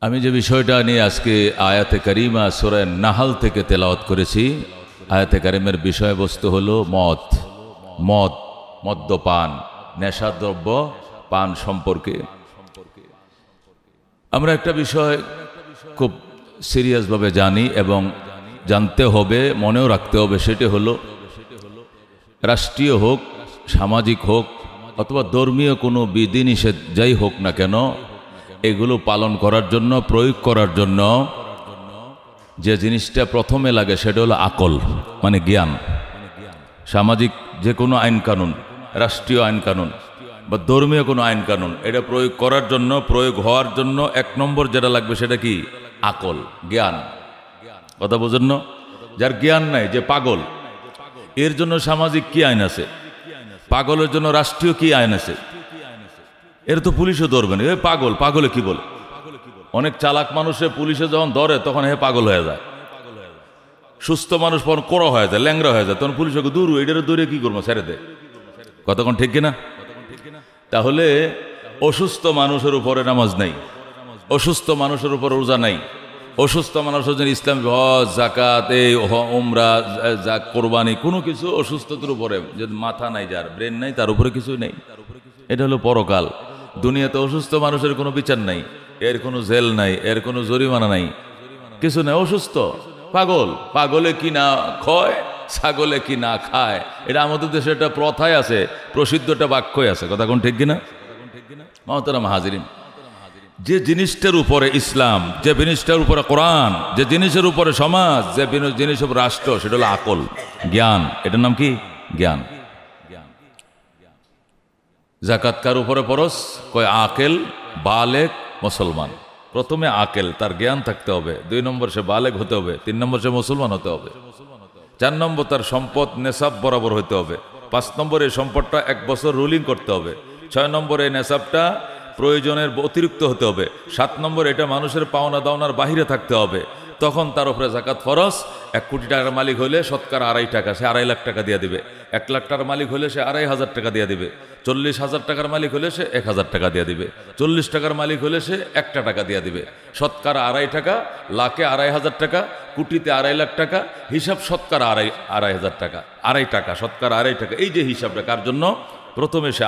আমি যে বিষয়টা নিয়ে আজকে আয়াতে কারিমা সূরা নাহল থেকে তেলাওয়াত করেছি, আয়াতে কারিমের বিষয়বস্তু হলো মদ্যপান, নেশাদ্রব্য পান সম্পর্কে। আমরা একটা বিষয় খুব সিরিয়াসভাবে জানি এবং জানতে হবে, মনেও রাখতে হবে, সেটি হলো রাষ্ট্রীয় হোক, সামাজিক হোক অথবা ধর্মীয় কোনো বিধিনিষেধ যাই হোক না কেন, এগুলো পালন করার জন্য, প্রয়োগ করার জন্য যে জিনিসটা প্রথমে লাগে সেটা হলো আকল, মানে জ্ঞান। সামাজিক যে কোনো আইন কানুন, রাষ্ট্রীয় আইন কানুন বা ধর্মীয় কোনো আইন কানুন, এটা প্রয়োগ করার জন্য, প্রয়োগ হওয়ার জন্য এক নম্বর যেটা লাগবে সেটা কি? আকল, জ্ঞান। কথা বোঝেন না? যার জ্ঞান নাই, যে পাগল, এর জন্য সামাজিক কি আইন আছে? পাগলের জন্য রাষ্ট্রীয় কি আইন আছে? এর তো পুলিশও ধরবে না। এ পাগল, পাগলে কি বলে? অনেক চালাক মানুষে পুলিশে যখন ধরে তখন হে পাগল হয়ে যায়। সুস্থ মানুষ যখন কোড়া হয়ে যায়, ল্যাংরা হয়ে যায়, তখন পুলিশ ওকে দূর, এটারে দূরে কি করবো, ছেড়ে দে। কতক্ষণ ঠিক কিনা? তাহলে অসুস্থ মানুষের উপরে নামাজ নাই, অসুস্থ মানুষের উপর রোজা নাই, অসুস্থ মানুষের জন্য ইসলাম, হজ, যাকাত, এই উমরা, কোরবানি, কোনো কিছু অসুস্থতার উপরে, যে মাথা নাই, যার ব্রেন নাই, তার উপরে কিছুই নেই। এটা হলো পরকাল। দুনিয়াতে অসুস্থ মানুষের কোনো বিচার নাই, এর কোনো জেল নাই, এর কোনো জরিমানা নাই, কিছু নাই। অসুস্থ পাগল, পাগলে কি না খয়, ছাগলে কি না খায়, এটা আমাদের দেশে একটা প্রথায় আছে, প্রসিদ্ধ একটা বাক্যই আছে। কথা কোন ঠিক কিনা? মহতারাম হাজিরিন, যে জিনিসটার উপরে ইসলাম, যে জিনিসটার উপরে কোরআন, যে জিনিসের উপরে সমাজ, যে জিনিসের উপরে রাষ্ট্র, সেটা হলো আকল, জ্ঞান। এটার নাম কি? জ্ঞান। যাকাত কার উপরে ফরজ? কয় আকেল, বালেগ, মুসলমান। প্রথমে আকেল, তার জ্ঞান থাকতে হবে। 2 নম্বর সে বালেগ হতে হবে। 3 নম্বর সে মুসলমান হতে হবে। 4 নম্বর তার সম্পদ নেশাব বরাবর হতে হবে। 5 নম্বর এই সম্পদটা 1 বছর রুলিং করতে হবে। 6 নম্বর এই নেশাবটা প্রয়োজনের অতিরিক্ত হতে হবে। 7 নম্বর এটা মানুষের পাওনা দাওনার বাহিরে থাকতে হবে। তখন তার উপরে যাকাত ফরজ। 1 কোটি টাকার মালিক হলে শতকরা 2.5 টাকা, সে 2.5 লাখ টাকা দিয়ে দিবে। 1 লাখ টাকার মালিক হলে সে 2.5 টাকা দিয়ে দিবে। 40,000 টাকার মালিক হলে সে 1,000 টাকা দিয়ে দিবে। 40 টাকার মালিক হলে সে 1 টাকা দিয়ে দিবে। শতকরা 2.5 টাকা, লাখে 2.5 টাকা, কোটিতে 2.5 লাখ টাকা, হিসাব শতকরা 2.5 টাকা, 2.5 টাকা, শতকরা 2.5 টাকা। এই যে হিসাবটা কার জন্য? প্রথমে সে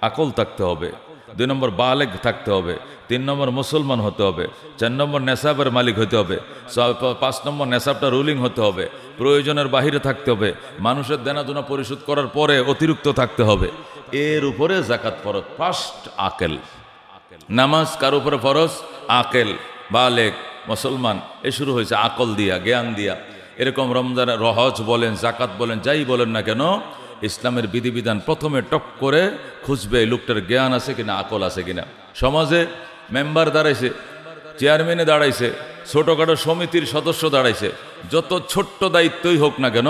আকল থাকতে হবে। 2 নম্বর বালেগ থাকতে হবে। 3 নম্বর মুসলমান হতে হবে। 4 নম্বর নেশাবের মালিক হতে হবে। 5 নম্বর নেশাবটা রুলিং হতে হবে। প্রয়োজনের বাহিরে থাকতে হবে। মানুষের দেনাদুনা পরিশোধ করার পরে অতিরিক্ত থাকতে হবে। এর উপরে যাকাত ফরজ। ফার্স্ট আকেল। নামাজ কার উপরে ফরজ? আকেল, বালেগ, মুসলমান। এ শুরু হয়েছে আকল দিয়া, জ্ঞান দিয়া। এরকম রমজান, হজ বলেন, যাকাত বলেন, যাই বলেন না কেন, ইসলামের বিধিবিধান প্রথমে টক করে খুঁজবে লোকটার জ্ঞান আছে কিনা, আকল আছে কিনা। সমাজে মেম্বার দাঁড়াইছে, চেয়ারম্যানে দাঁড়াইছে, ছোটখাটো সমিতির সদস্য দাঁড়াইছে, যত ছোট্ট দায়িত্বই হোক না কেন,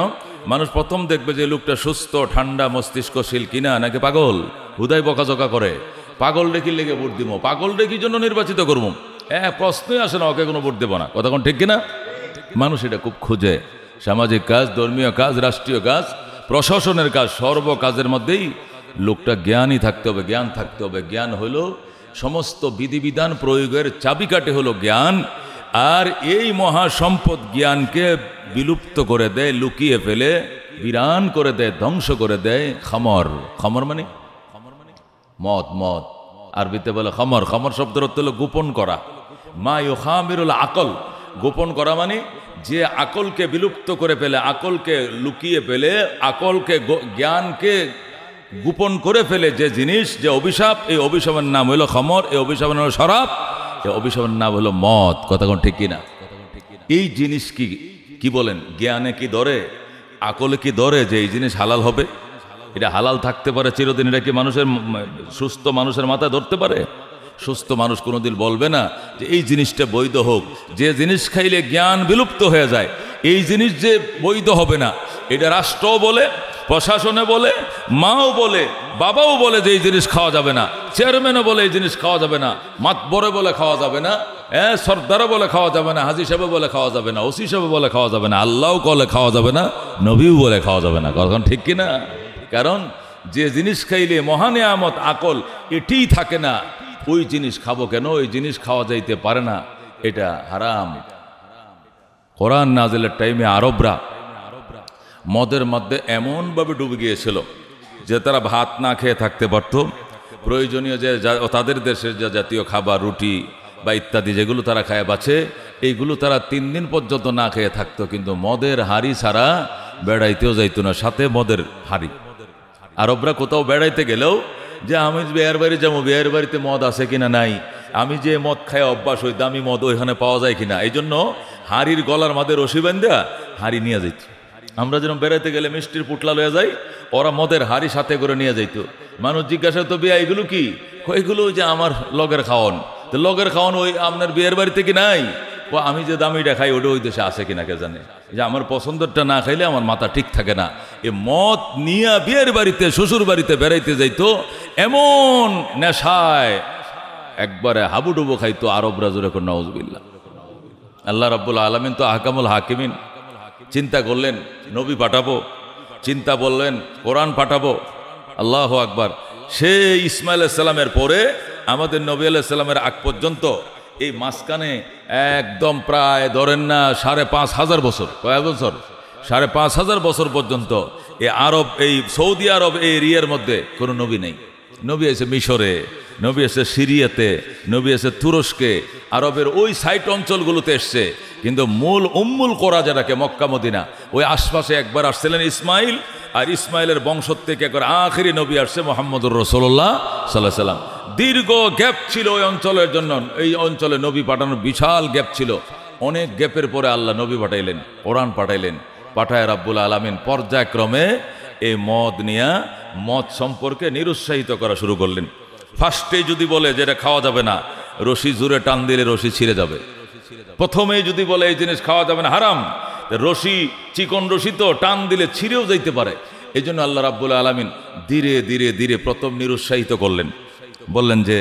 মানুষ প্রথম দেখবে যে লোকটা সুস্থ, ঠান্ডা মস্তিষ্কশীল কিনা, নাকি পাগল, হুদাই বকাঝকা করে। পাগল রেখি লেগে ভোট দিব, পাগল রেখি জন্য নির্বাচিত করবো, প্রশ্নই আসে না, ওকে কোনো ভোট দেবো না। কথা কোন ঠিক কিনা? মানুষ এটা খুব খুঁজে। সামাজিক কাজ, ধর্মীয় কাজ, রাষ্ট্রীয় কাজ, প্রশাসনের কাজ, সর্ব কাজের মধ্যেই লোকটা জ্ঞানই থাকতে হবে, জ্ঞান থাকতে হবে। জ্ঞান হলো সমস্ত বিধিবিধান প্রয়োগের চাবিকাঠি, হলো জ্ঞান। আর এই মহাসম্পদ জ্ঞানকে বিলুপ্ত করে দেয়, লুকিয়ে ফেলে, বিরান করে দেয়, ধ্বংস করে দেয় খামর। খামর মানে মদ। আরবিতে বলে খামর। খামর শব্দের অর্থ হলো গোপন করা। মা ইউখামিরুল আকল, গোপন করা মানে যে আকলকে বিলুপ্ত করে ফেলে, আকলকে লুকিয়ে ফেলে, আকলকে, জ্ঞানকে গোপন করে ফেলে যে জিনিস, যে অভিশাপ, এই অভিশাপের নাম হলো খমর, এই অভিশাপের নাম হলো শরাব, এই অভিশাপের নাম হলো মদ। কথা কোন ঠিক কিনা? এই জিনিস কি বলেন, জ্ঞানে কি ধরে, আকলে কি ধরে যে এই জিনিস হালাল হবে? এটা হালাল থাকতে পারে চিরদিন? এটা কি মানুষের, সুস্থ মানুষের মাথায় ধরতে পারে? সুস্থ মানুষ কোনোদিন বলবে না যে এই জিনিসটা বৈধ হোক। যে জিনিস খাইলে জ্ঞান বিলুপ্ত হয়ে যায়, এই জিনিস যে বৈধ হবে না, এটা রাষ্ট্রও বলে, প্রশাসনে বলে, মাও বলে, বাবাও বলে যে এই জিনিস খাওয়া যাবে না, চেয়ারম্যানও বলে এই জিনিস খাওয়া যাবে না, মাতবরে বলে খাওয়া যাবে না, সর্দারও বলে খাওয়া যাবে না, হাজি সাহেব বলে খাওয়া যাবে না, ওসি সাহেব বলে খাওয়া যাবে না, আল্লাহও বলে খাওয়া যাবে না, নবীও বলে খাওয়া যাবে না। কখন ঠিক কিনা? কারণ যে জিনিস খাইলে মহানিয়ামত আকল এটিই থাকে না, ওই জিনিস খাবো কেন? ওই জিনিস খাওয়া যাইতে পারে না, এটা হারাম। কোরআন নাজিলের টাইমে আরবরা মদের মধ্যে এমনভাবে ডুবে গিয়েছিল যে তারা ভাত না খেয়ে থাকতে পারত। প্রয়োজনীয় যে তাদের দেশের যে জাতীয় খাবার, রুটি বা ইত্যাদি যেগুলো তারা খায় বাঁচে, এইগুলো তারা 3 দিন পর্যন্ত না খেয়ে থাকতো, কিন্তু মদের হাড়ি ছাড়া বেড়াইতেও যাইতো না, সাথে মদের হাড়ি। আরবরা কোথাও বেড়াইতে গেলেও যে আমি বিয়ের বাড়ি যাবো, বিয়ের বাড়িতে মদ আছে কিনা নাই, আমি যে মদ খায় অভ্যাস, ওই দামি মদ ওইখানে পাওয়া যায় কিনা, এই জন্য হাড়ির গলার মাঝে রশি বান্ধা হাড়ি নিয়ে যাইত। আমরা যেরকম বেড়াইতে গেলে মিষ্টির পুটলা লয়ে যাই, ওরা মদের হাড়ি সাথে করে নিয়ে যাইত। মানুষ জিজ্ঞাসা তো বিয়া এগুলো কি? এগুলো যে আমার লগের খাওয়ান। তো লগের খাওয়ান ওই আপনার বিয়ের বাড়িতে কি নাই? ও আমি যে দামিটা খাই ওটা ওই দেশে আছে কিনা কে জানে। যে আমার পছন্দেরটা না খাইলে আমার মাথা ঠিক থাকে না। এ মদ নিয়ে বিয়ের বাড়িতে, শ্বশুর বাড়িতে বেড়াইতে যাইতো, এমন নেশায় একবারে হাবুডুবু খাইতো আরবরা, জোরে করে নাউজুবিল্লাহ। আল্লাহ রাব্বুল আলামিন তো আহকামুল হাকিমিন, চিন্তা করলেন নবী পাঠাবো, চিন্তা বললেন কোরআন পাঠাবো। আল্লাহু আকবার। সেই ইসমাইল আলাইহিস সালামের পরে আমাদের নবী আলাইহিস সালামের আগ পর্যন্ত এই মাঝখানে একদম প্রায় ধরেন না 5,500 বছর, কয় বছর? 5,500 বছর পর্যন্ত এই আরব, এই সৌদি আরব এই এরিয়ার মধ্যে কোনো নবী নেই। নবী এসে মিশরে, নবী এসে সিরিয়াতে, নবী এসে তুরস্কে, আরবের ওই সাইট অঞ্চলগুলোতে এসছে, কিন্তু মূল উম্মুল কোরা যেটাকে মক্কা মদিনা, ওই আশপাশে একবার আসছিলেন ইসমাইল, আর ইসমাইলের বংশ থেকে একবার আখেরি নবী আসছে মুহাম্মদুর রাসূলুল্লাহ সাল্লাল্লাহু আলাইহি ওয়াসাল্লাম। দীর্ঘ গ্যাপ ছিল ওই অঞ্চলের জন্য, এই অঞ্চলে নবী পাঠানোর বিশাল গ্যাপ ছিল। অনেক গ্যাপের পরে আল্লাহ নবী পাঠাইলেন, কোরআন পাঠাইলেন। পাঠায় রাব্বুল আলামিন পর্যায়ক্রমে এই মদ নিয়া, মদ সম্পর্কে নিরুৎসাহিত করা শুরু করলেন। ফার্স্টে যদি বলে যে এটা খাওয়া যাবে না, রশি জুড়ে টান দিলে রশি ছিঁড়ে যাবে। প্রথমেই যদি বলে এই জিনিস খাওয়া যাবে না, হারাম, রশি চিকন রশি তো টান দিলে ছিঁড়েও যাইতে পারে। এই জন্য আল্লাহ রাব্বুল আলামিন ধীরে ধীরে ধীরে প্রথম নিরুৎসাহিত করলেন, বললেন যে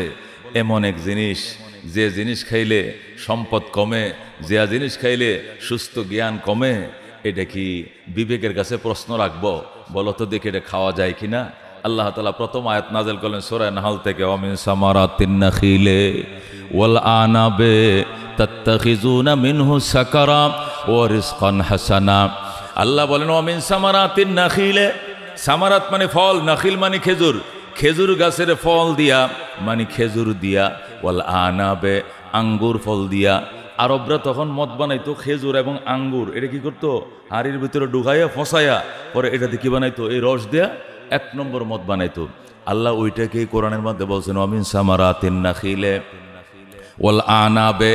এমন এক জিনিস, যে জিনিস খাইলে সম্পদ কমে, যে জিনিস খাইলে সুস্থ জ্ঞান কমে, এটা কি বিবেকের কাছে প্রশ্ন রাখবো? বলো তো দেখে এটা খাওয়া যায় কিনা? আল্লাহ তাআলা প্রথম আয়াত নাযিল করলেন সূরা নাহল থেকে, ওয়ামিন সামারাতিন নাখিলে ওয়াল আনাবে তাত্তাখিজুনা মিনহু সাকারা ওয়া রিজকান হাসানা। আল্লাহ বলেন ওয়ামিন সামারাতিন নাখিলে, সামারাত মানে ফল, নাখিল মানে খেজুর, খেজুর গাছের ফল দিয়া মানে খেজুর দিয়া, ওয়াল আনাবে আঙ্গুর ফল দিয়া। আরবরা তখন মদ বানাইতো খেজুর এবং আঙ্গুর, এটা কি করতো? হাড়ির ভিতরে ঢুকাইয়া ফসাইয়া পরে এটা দিয়ে কি বানাইতো? এই রস দেয়া 1 নম্বর মদ বানাইতো। আল্লাহ ওইটাকে কোরআনের মধ্যে বলছেন ওয়ামিন সামারাতিন নাখিলে ওয়াল আনাবে,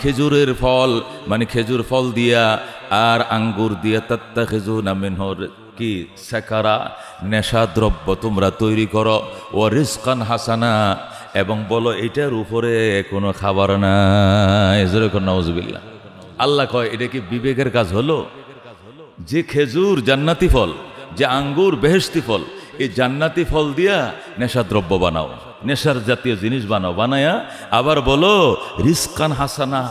খেজুরের ফল মানে খেজুর ফল দিয়া আর আঙ্গুর দিয়া, তাত্তাখিজুনা মিনহু কি সাকারা, নেশা দ্রব্য তোমরা তৈরি করো, ও রিজকান হাসানা, এবং বলো এটার উপরে কোনো খাবার নাই। যেরকম নাউজুবিল্লাহ। আল্লাহ কয় এটা কি বিবেকের কাজ হলো? যে খেজুর জান্নাতি ফল, যে আঙ্গুর বেহেশতি ফল, এই জান্নাতি ফল দিয়া নেশা দ্রব্য বানাও, নেশার জাতীয় জিনিস বানাও, বানায়া আবার বলো রিজকান হাসানা।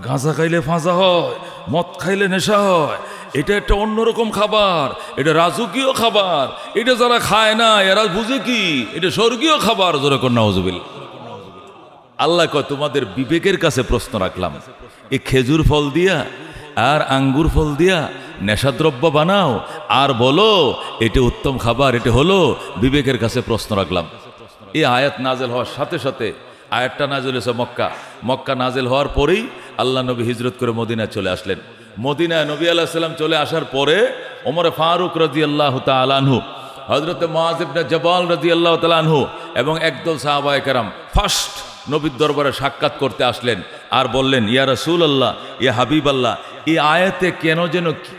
গাঁজা খাইলে ফাঁজা হয়, মদ খাইলে নেশা হয়, এটা একটা অন্যরকম খাবার, এটা রাজকীয় খাবার, এটা যারা খায় না এরা বুঝে কি এটা স্বর্গীয় খাবার। যেরকম নাউজুবিল্লাহ। আল্লাহ কয় তোমাদের বিবেকের কাছে প্রশ্ন রাখলাম, এই খেজুর ফল দিয়া আর আঙ্গুর ফল দিয়া নেশাদ্রব্য বানাও আর বলো এটা উত্তম খাবার, এটা হলো বিবেকের কাছে প্রশ্ন রাখলাম। এই আয়াত নাজেল হওয়ার সাথে সাথে, আয়াতটা নাজেল হয়েছে মক্কা নাজেল হওয়ার পরেই আল্লাহ নবী হিজরত করে মদিনায় চলে আসলেন। মদিনায় নবী আলাইহিস সালাম চলে আসার পরে ওমর ফারুক রাদিয়াল্লাহু তাআলা আনহু, হযরত মুআয ইবনে জাবাল রাদিয়াল্লাহু তাআলা আনহু এবং একদল সাহাবায়ে কেরাম ফার্স্ট নবীর দরবারে সাক্ষাৎ করতে আসলেন আর বললেন, ইয়া রাসূলুল্লাহ, ইয়া হাবিবাল্লাহ, এই আয়াতে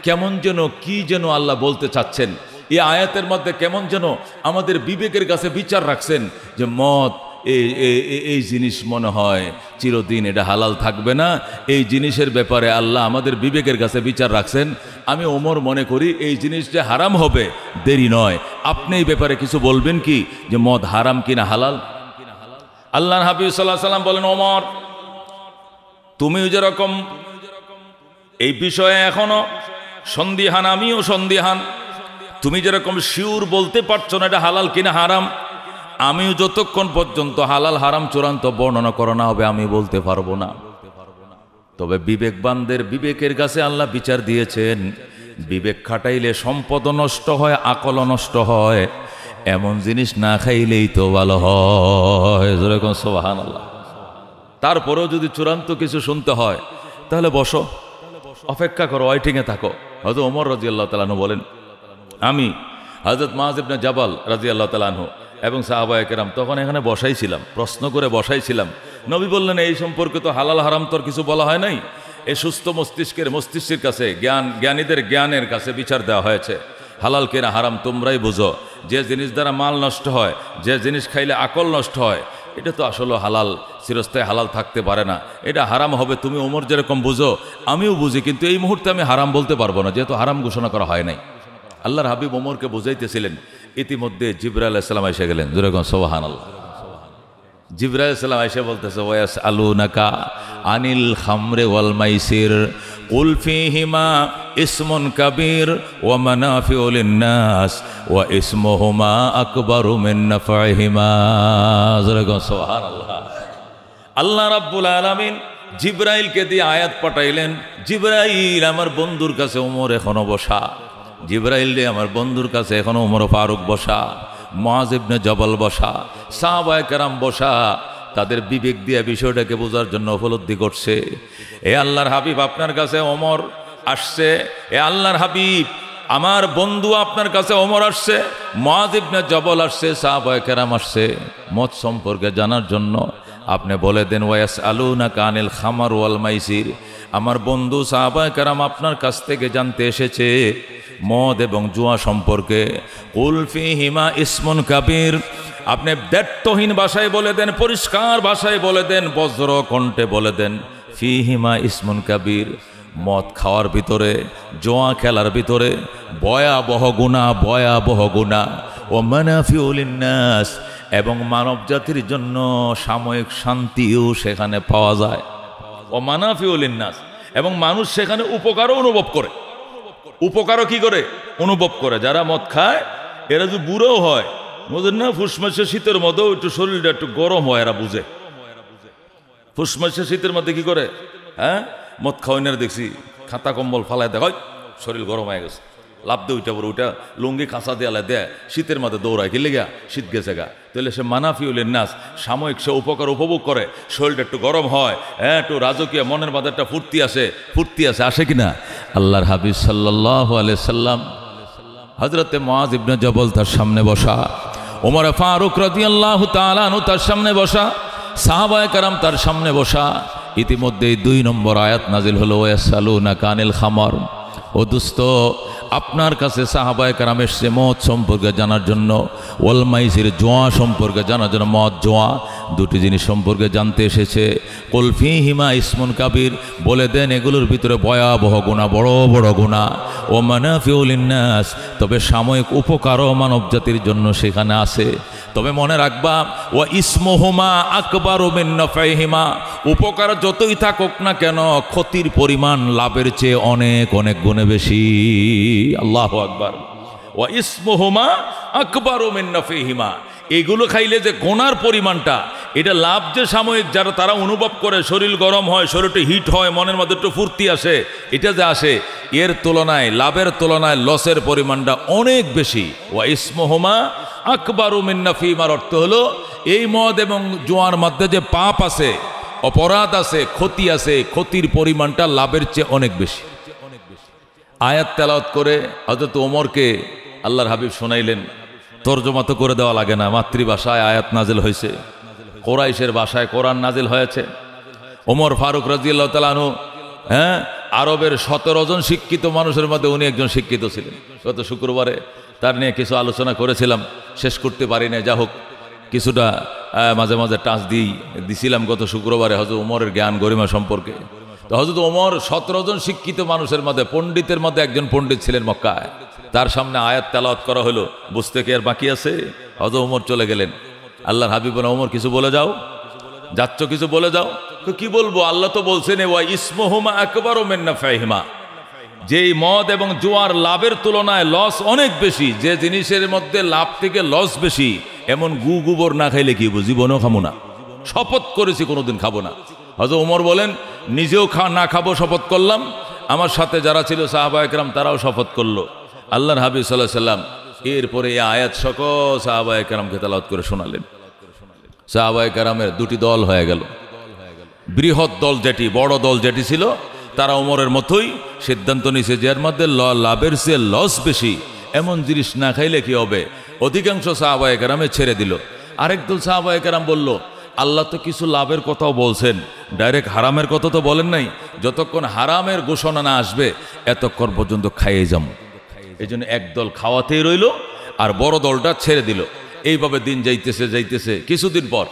কেমন যেন কি যেন আল্লাহ বলতে চাচ্ছেন, এই আয়াতের মধ্যে কেমন যেন আমাদের বিবেকের কাছে বিচার রাখছেন যে মদ এই জিনিস মনে হয় চিরদিন এটা হালাল থাকবে না, এই জিনিসের ব্যাপারে আল্লাহ আমাদের বিবেকের কাছে বিচার রাখছেন। আমি ওমর মনে করি এই জিনিস যে হারাম হবে দেরি নয়। আপনি এই ব্যাপারে কিছু বলবেন কি যে মদ হারাম কিনা হালাল? আল্লাহর হাবিব সাল্লাল্লাহু আলাইহি সাল্লাম বলেন, ওমর তুমিও যেরকম এই বিষয়ে এখনো সন্দিহান, আমিও সন্দিহান। তুমি যেরকম শিওর বলতে পারছো না এটা হালাল কিনা হারাম, আমিও যতক্ষণ পর্যন্ত হালাল হারাম চূড়ান্ত বর্ণনা করা না হবে আমি বলতে পারবো না। তবে বিবেকবানদের বিবেকের কাছে আল্লাহ বিচার দিয়েছেন, বিবেক খাটাইলে সম্পদ নষ্ট হয়, আকল নষ্ট হয়, এমন জিনিস না খাইলেই তো ভালো হয়। যেরকম সুবহানাল্লাহ। তারপরেও যদি চূড়ান্ত কিছু শুনতে হয় তাহলে বসো, অপেক্ষা করো, ওয়েটিংয়ে থাকো। হযরত ওমর রাদিয়াল্লাহু তাআলা আনহু বলেন, আমি হযরত মুআয ইবনে জাবাল রাদিয়াল্লাহু তাআলা আনহু এবং সাহাবায়ে কেরাম তখন এখানে বসাইছিলাম, প্রশ্ন করে বসাইছিলাম। নবী বললেন, এই সম্পর্কে তো হালাল হারাম তোর কিছু বলা হয় নাই, এই সুস্থ মস্তিষ্কের কাছে, জ্ঞানীদের জ্ঞানের কাছে বিচার দেওয়া হয়েছে। হালাল কেনা হারাম তোমরাই বুঝো। যে জিনিস দ্বারা মাল নষ্ট হয়, যে জিনিস খাইলে আকল নষ্ট হয়, এটা তো আসলে হালাল, চিরস্থায়ী হালাল থাকতে পারে না, এটা হারাম হবে। তুমি ওমর যেরকম বুঝো আমিও বুঝি, কিন্তু এই মুহূর্তে আমি হারাম বলতে পারবো না, যেহেতু হারাম ঘোষণা করা হয় নাই। আল্লাহর হাবিব ওমরকে বুঝাইতেছিলেন, ইতিমধ্যে জিবরাইল আলাইহিস সালাম এসে গেলেন। যেরকম সুবহানাল্লাহ। জিবরাইল আলাইহিস সালাম এসে বলতেছে, ওয়াসআলুনাকা আনিল খামরি ওয়াল মাইসির কুল ফীহিমা ইসমুন কাবীর ওয়া মানাফিউ লিন-নাস ওয়া ইসমুহুমা আকবারু মিন নাফইহিমা। যেরকম সুবহানাল্লাহ। আল্লাহ রাব্বুল আলামিন জিবরাইলকে দিয়ে আয়াত পাঠাইলেন, জিবরাইল আমার বন্ধুর কাছে ওমর এখনো বসা, জিবরাইল রে আমার বন্ধুর কাছে এখনো ওমর ফারুক বসা, মুআয ইবনে জাবাল বসা, সাহাবায়ে কেরাম বসা, তাদের বিবেক দিয়ে বিষয়টাকে বোঝার জন্য উপলব্ধি করছে। এ আল্লাহর হাবিব আপনার কাছে ওমর আসছে, এ আল্লাহর হাবিব আমার বন্ধু আপনার কাছে ওমর আসছে, মুআয ইবনে জাবাল আসছে, সাহাবায়ে কেরাম আসছে মত সম্পর্কে জানার জন্য। আপনি বলে দেন, ওয়াসআলুনাকা আনিল খামর ওয়াল মাইসির, আমার বন্ধু সাহাবায়ে কেরাম আপনার কাছ থেকে জানতে এসেছে মদ এবং জুয়া সম্পর্কে। কুল ফীহিমা ইসমুন কাবীর, আপনি দ্ব্যর্থহীন ভাষায় বলে দেন, পরিষ্কার ভাষায় বলে দেন, বজ্র কণ্ঠে বলে দেন, ফীহিমা ইসমুন কাবীর, মদ খাওয়ার ভিতরে, জুয়া খেলার ভিতরে ভয়াবহ গুনাহ ও মানাফিউ লিন-নাস, এবং মানব জাতির জন্য সাময়িক শান্তিও সেখানে পাওয়া যায়। ও মানাফিউ লিন-নাস, এবং মানুষ সেখানে উপকারও অনুভব করে। উপকারও কি করে? অনুভব করে। যারা মদ খায় এরা যদি বুড়োও হয়, বুঝেন না, ফুসমাসে শীতের মধ্যেও একটু শরীরটা একটু গরম হয়, এরা বুঝে। ফুসমাসে শীতের মধ্যে কি করে? হ্যাঁ, মদ খাওয়াইনার দেখছি খাতা কম্বল ফালায় দেখায়, শরীর গরম হয়ে গেছে, লাভ দে উঠা পরে ওইটা লুঙ্গি কাঁচা দেয়ালে দেয়, শীতের মধ্যে দৌড়ায়, কি লেগা শীত গেছে গা। তাহলে সে মানাফিউল নাস, সাময়িক সে উপকার উপভোগ করে, শরীরটা একটু গরম হয়, হ্যাঁ, একটু রাজকীয় মনের মাঝে একটা ফুর্তি আসে, আসে কিনা? আল্লাহর হাবিব সাল্লাল্লাহু আলাইহি সাল্লাম হযরতে মুআয ইবনে জাবাল তার সামনে বসা, ওমর ফারুক রাদিয়াল্লাহু তাআলা আনহু তার সামনে বসা, সাহাবায়ে কেরাম তার সামনে বসা। ইতিমধ্যেই 2 নম্বর আয়াত নাজিল হলো, ওয়াসআলুনাকা আনিল খামর, ও দোস্ত আপনার কাছে সাহাবায়ে কেরাম এসেছে মদ সম্পর্কে জানার জন্য, ওয়াল মাইসির, জুয়া সম্পর্কে জানার জন্য। মদ জুয়া দুটি জিনিস সম্পর্কে জানতে এসেছে। কুল ফীহিমা ইসমুন কাবীর, বলে দেন এগুলোর ভিতরে ভয়াবহ গুনাহ, বড় বড় গুনাহ। ও মানাফিউ লিন-নাস, তবে সাময়িক উপকারও মানব জাতির জন্য সেখানে আছে। তবে মনে রাখবা, ওয়া ইসমুহুমা আকবারু মিন নাফইহিমা, উপকার যতই থাকুক না কেন ক্ষতির পরিমাণ লাভের চেয়ে অনেক অনেক গুণে বেশি। আল্লাহু আকবার। ওয়া ইসমুহুমা আকবারু মিন নাফইহিমা, এগুলো খাইলে যে গুনার পরিমাণটা, এটা লাভ যে সাময়িক যারা তারা অনুভব করে, শরীর গরম হয়, শরীরটা হিট হয়, মনের মধ্যে একটু ফুর্তি আসে, এটা যে আসে, এর তুলনায় লাভের তুলনায় লসের পরিমাণটা অনেক বেশি। ওয়া ইসমুহুমা আকবারু মিন নাফইহিমার অর্থ হলো এই মদ এবং জুয়ার মধ্যে যে পাপ আছে, অপরাধ আছে, ক্ষতি আছে, ক্ষতির পরিমাণটা লাভের চেয়ে অনেক বেশি। আয়াত তেলাওয়াত করে হযরত ওমরকে আল্লাহর হাবিব শোনাইলেন। তরজমা তো করে দেওয়া লাগে না, মাতৃভাষায় আয়াত নাজিল হয়েছে, কোরাইশের ভাষায় কোরআন নাজিল হয়েছে। ওমর ফারুক রাদিয়াল্লাহু তাআলা আনহু, হ্যাঁ, আরবের 17 জন শিক্ষিত মানুষের মধ্যে উনি একজন শিক্ষিত ছিলেন। গত শুক্রবারে তার নিয়ে কিছু আলোচনা করেছিলাম, শেষ করতে পারি না। যা হোক, কিছুটা মাঝে মাঝে টাচ দিছিলাম গত শুক্রবারে হযরত ওমরের জ্ঞান গরিমা সম্পর্কে। তো হযরত ওমর 17 জন শিক্ষিত মানুষের মধ্যে, পণ্ডিতের মধ্যে একজন পণ্ডিত ছিলেন মক্কায়। তার সামনে আয়াত তেলাওয়াত করা হলো, বুঝতে কি আর বাকি আছে? হযরত ওমর চলে গেলেন। আল্লাহর হাবিব বলেন, ওমর কিছু বলে যাও, যাচ্ছ কিছু বলে যাও। তো কি বলবো? আল্লাহ তো বলছেন, ওয়া ইসমুহুমা আকবারু মিন নাফইহিমা, যেই মদ এবং জুয়ার লাভের তুলনায় লস অনেক বেশি, যে জিনিসের মধ্যে লাভ থেকে লস বেশি, এমন গু গোবর না খাইলে কি জীবনেও খাবো না, শপথ করেছি কোনোদিন খাবো না। হযরত ওমর বলেন নিজেও না খাবো শপথ করলাম, আমার সাথে যারা ছিল সাহাবায়ে কেরাম তারাও শপথ করলো। আল্লাহর হাবিব সাল্লাল্লাহু আলাইহি সাল্লাম এরপরে এই আয়াত সকল সাহাবায়ে কেরামকে তেলাওয়াত করে শোনালেন। সাহাবায়ে কেরামের দুটি দল হয়ে গেল। বৃহৎ দল যেটি, বড় দল যেটি ছিল, তারা ওমরের মতোই সিদ্ধান্ত নিয়েছে যে এর মধ্যে লাভের চেয়ে লস বেশি, এমন জিনিস না খাইলে কি হবে। অধিকাংশ সাহাবায়ে কেরামে ছেড়ে দিল। আরেক দল সাহাবায়ে কেরাম বলল আল্লাহ তো কিছু লাভের কথাও বলছেন, ডাইরেক্ট হারামের কথা তো বলেন নাই, যতক্ষণ হারামের ঘোষণা না আসবে এতক্ষণ পর্যন্ত খাইয়ে যাবো। এই জন্য একদল খাওয়াতেই রইল আর বড় দলটা ছেড়ে দিল। এইভাবে দিন যাইতেছে যাইতেছে। কিছুদিন পর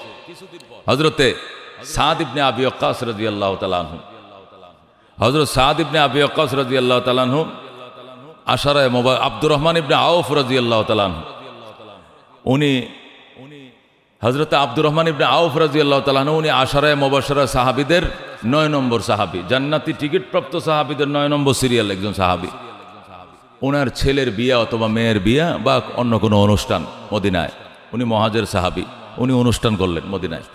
হযরতে সাদ ইবনে আবি ওয়াক্কাস রাদিয়াল্লাহু তাআলা আনহু, হযরত সাদ ইবনে আবি ওয়াক্কাস রাদিয়াল্লাহু তাআলা আনহু আশারায়ে মুবাশশিরিন, আব্দুর রহমান ইবনে আউফ রাদিয়াল্লাহু তাআলা আনহু, উনি হযরত আব্দুর রহমান ইবনে আউফ রাদিয়াল্লাহু তাআলা আনহু, উনি আশারায়ে মুবাশশিরা সাহাবীদের 9 নম্বর সাহাবী, জান্নাতি টিকিট প্রাপ্ত সাহাবীদের 9 নম্বর সিরিয়াল একজন সাহাবী। ওনার ছেলের বিয়া অথবা মেয়ের বিয়া বা অন্য কোনো অনুষ্ঠান মদিনায়, উনি মুহাজির সাহাবী, উনি অনুষ্ঠান করলেন মদিনায়।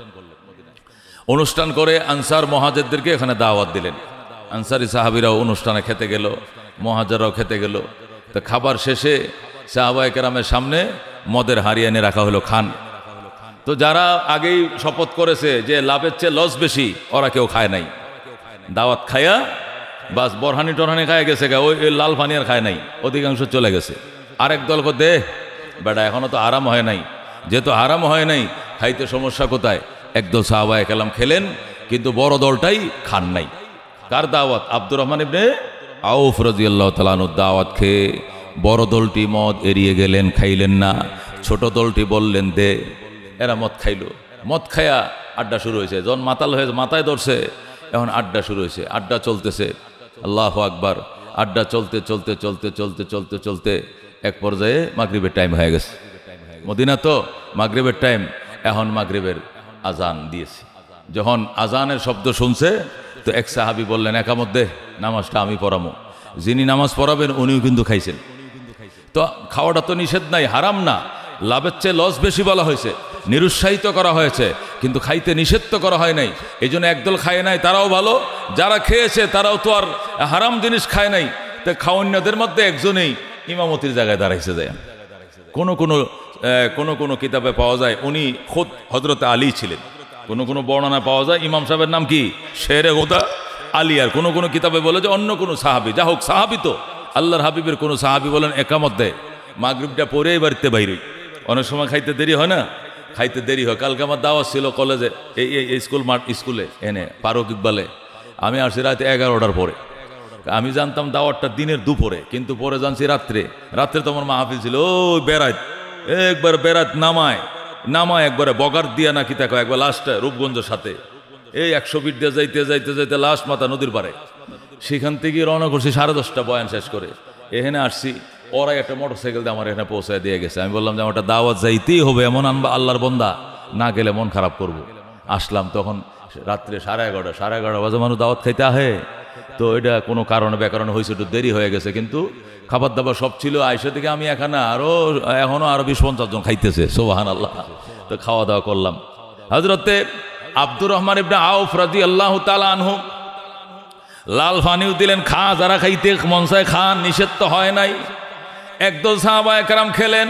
অনুষ্ঠান করে আনসার মুহাজিরদেরকে এখানে দাওয়াত দিলেন। আনসারি সাহাবীরাও অনুষ্ঠানে খেতে গেল, মুহাজিররাও খেতে গেল। তো খাবার শেষে সাহাবায়ে কেরামের সামনে মদের হাড়ি এনে রাখা হলো, খান। তো যারা আগেই শপথ করেছে যে লাভের চেয়ে লস বেশি, ওরা কেউ খায় নাই। দাওয়াত খায়া বাস বরহানি টরহানি খায় গেছে, ওই লাল পানি আর খায় নাই, অধিকাংশ চলে গেছে। আরেক দলকে দে বেটা, এখনো তো আরাম হয় নাই, যেহেতু আরাম হয় নাই খাইতে সমস্যা কোথায়। একদল সাহাবায়ে কেরাম খেলেন, কিন্তু বড় দলটাই খান নাই। কার দাওয়াত? আব্দুর রহমান ইবনে আউফ রাদিয়াল্লাহু তাআলা আনহু দাওয়াত খেয়ে বড় দলটি মদ এড়িয়ে গেলেন, খাইলেন না। ছোট দলটি বললেন দে, এরা মদ খাইলো। মদ খায়া আড্ডা শুরু হয়েছে, যখন মাতাল হয়ে মাথায় ধরছে, এখন আড্ডা শুরু হয়েছে। আড্ডা চলতেছে, আল্লাহু আকবার। আড্ডা চলতে চলতে চলতে চলতে চলতে চলতে এক পর্যায়ে মাগরিবের টাইম হয়ে গেছে। মদিনা তো মাগরিবের টাইম, এখন মাগরিবের আজান দিয়েছে। যখন আজানের শব্দ শুনছে তো এক সাহাবী বললেন একামত দে, নামাজটা আমি পড়াবো। যিনি নামাজ পড়াবেন উনিও কিন্তু খাইছেন। তো খাওয়াটা তো নিষেধ নাই, হারাম না, লাভের চেয়ে লস বেশি বলা হয়েছে, নিরুৎসাহিত করা হয়েছে, কিন্তু খাইতে নিষেধ তো করা হয় নাই। এই জন্য একদল খায় নাই, তারাও ভালো, যারা খেয়েছে তারাও তো আর হারাম জিনিস খায় নাই। তো খাওয়ান্যদের মধ্যে একজনেই ইমামতির জায়গায় দাঁড়াইছে যায়। কোনো কোনো কিতাবে পাওয়া যায় উনি খোদ হযরতে আলী ছিলেন, কোনো কোনো বর্ণনা পাওয়া যায় ইমাম সাহেবের নাম কি শেরে গোদা আলী, আর কোনো কোনো কিতাবে বলে যে অন্য কোনো সাহাবী। যা হোক, সাহাবী তো আল্লাহর হাবিবের কোনো সাহাবী বলেন একামত দেয়, মাগরিবটা পরেই বাড়িতে বাইরে। অনেক সময় খাইতে দেরি হয় না, খাইতে দেরি হয়। কালকে আমার দাওয়াত ছিল কলেজে, এই স্কুলে এনে ফারুক ইকবালে। আমি আসছি রাত 11টার পরে। আমি জানতাম দাওয়াতটা দিনের দুপুরে, কিন্তু পরে জানছি রাত্রে তো আমার মাহফিল ছিল। ওই বেড়াত একবার বেড়াত নামায় একবারে বগার দিয়া নাকি দেখো একবার লাস্টে রূপগঞ্জের সাথে এই 100 ফিট দিয়ে যাইতে যাইতে যাইতে লাস্ট মাথা নদীর পারে। সেখান থেকে রওনা করছি 10:30 বয়ান শেষ করে এখানে আসছি। ওরাই একটা মোটরসাইকেল দিয়ে আমার এখানে পৌঁছায় দিয়ে গেছে। আমি বললাম যে আমারটা দাওয়াত যাইতেই হবে, এমন আনবা আল্লাহর বন্দা, না গেলে মন খারাপ করব। আসলাম তখন রাত্রে 11:30 বাজে মানুষ দাওয়াত খাইতে আহে। তো এটা কোনো কারণে ব্যাকরণে হয়েছে, একটু দেরি হয়ে গেছে, কিন্তু খাবার দাবার সব ছিল। আইসা থেকে আমি এখানে এখনো আরো 20-50 জন খাইতেছে, সুবহানাল্লাহ। তো খাওয়া দাওয়া করলাম। হযরতে আব্দুর রহমান ইবনে আউফ রাদিয়াল্লাহু তাআলা আনহু লাল পানিও দিলেন, খা, যারা খাইতে মন চায় খান, নিষেধ তো হয় নাই। একদল সাহাবায়ে কেরাম খেলেন,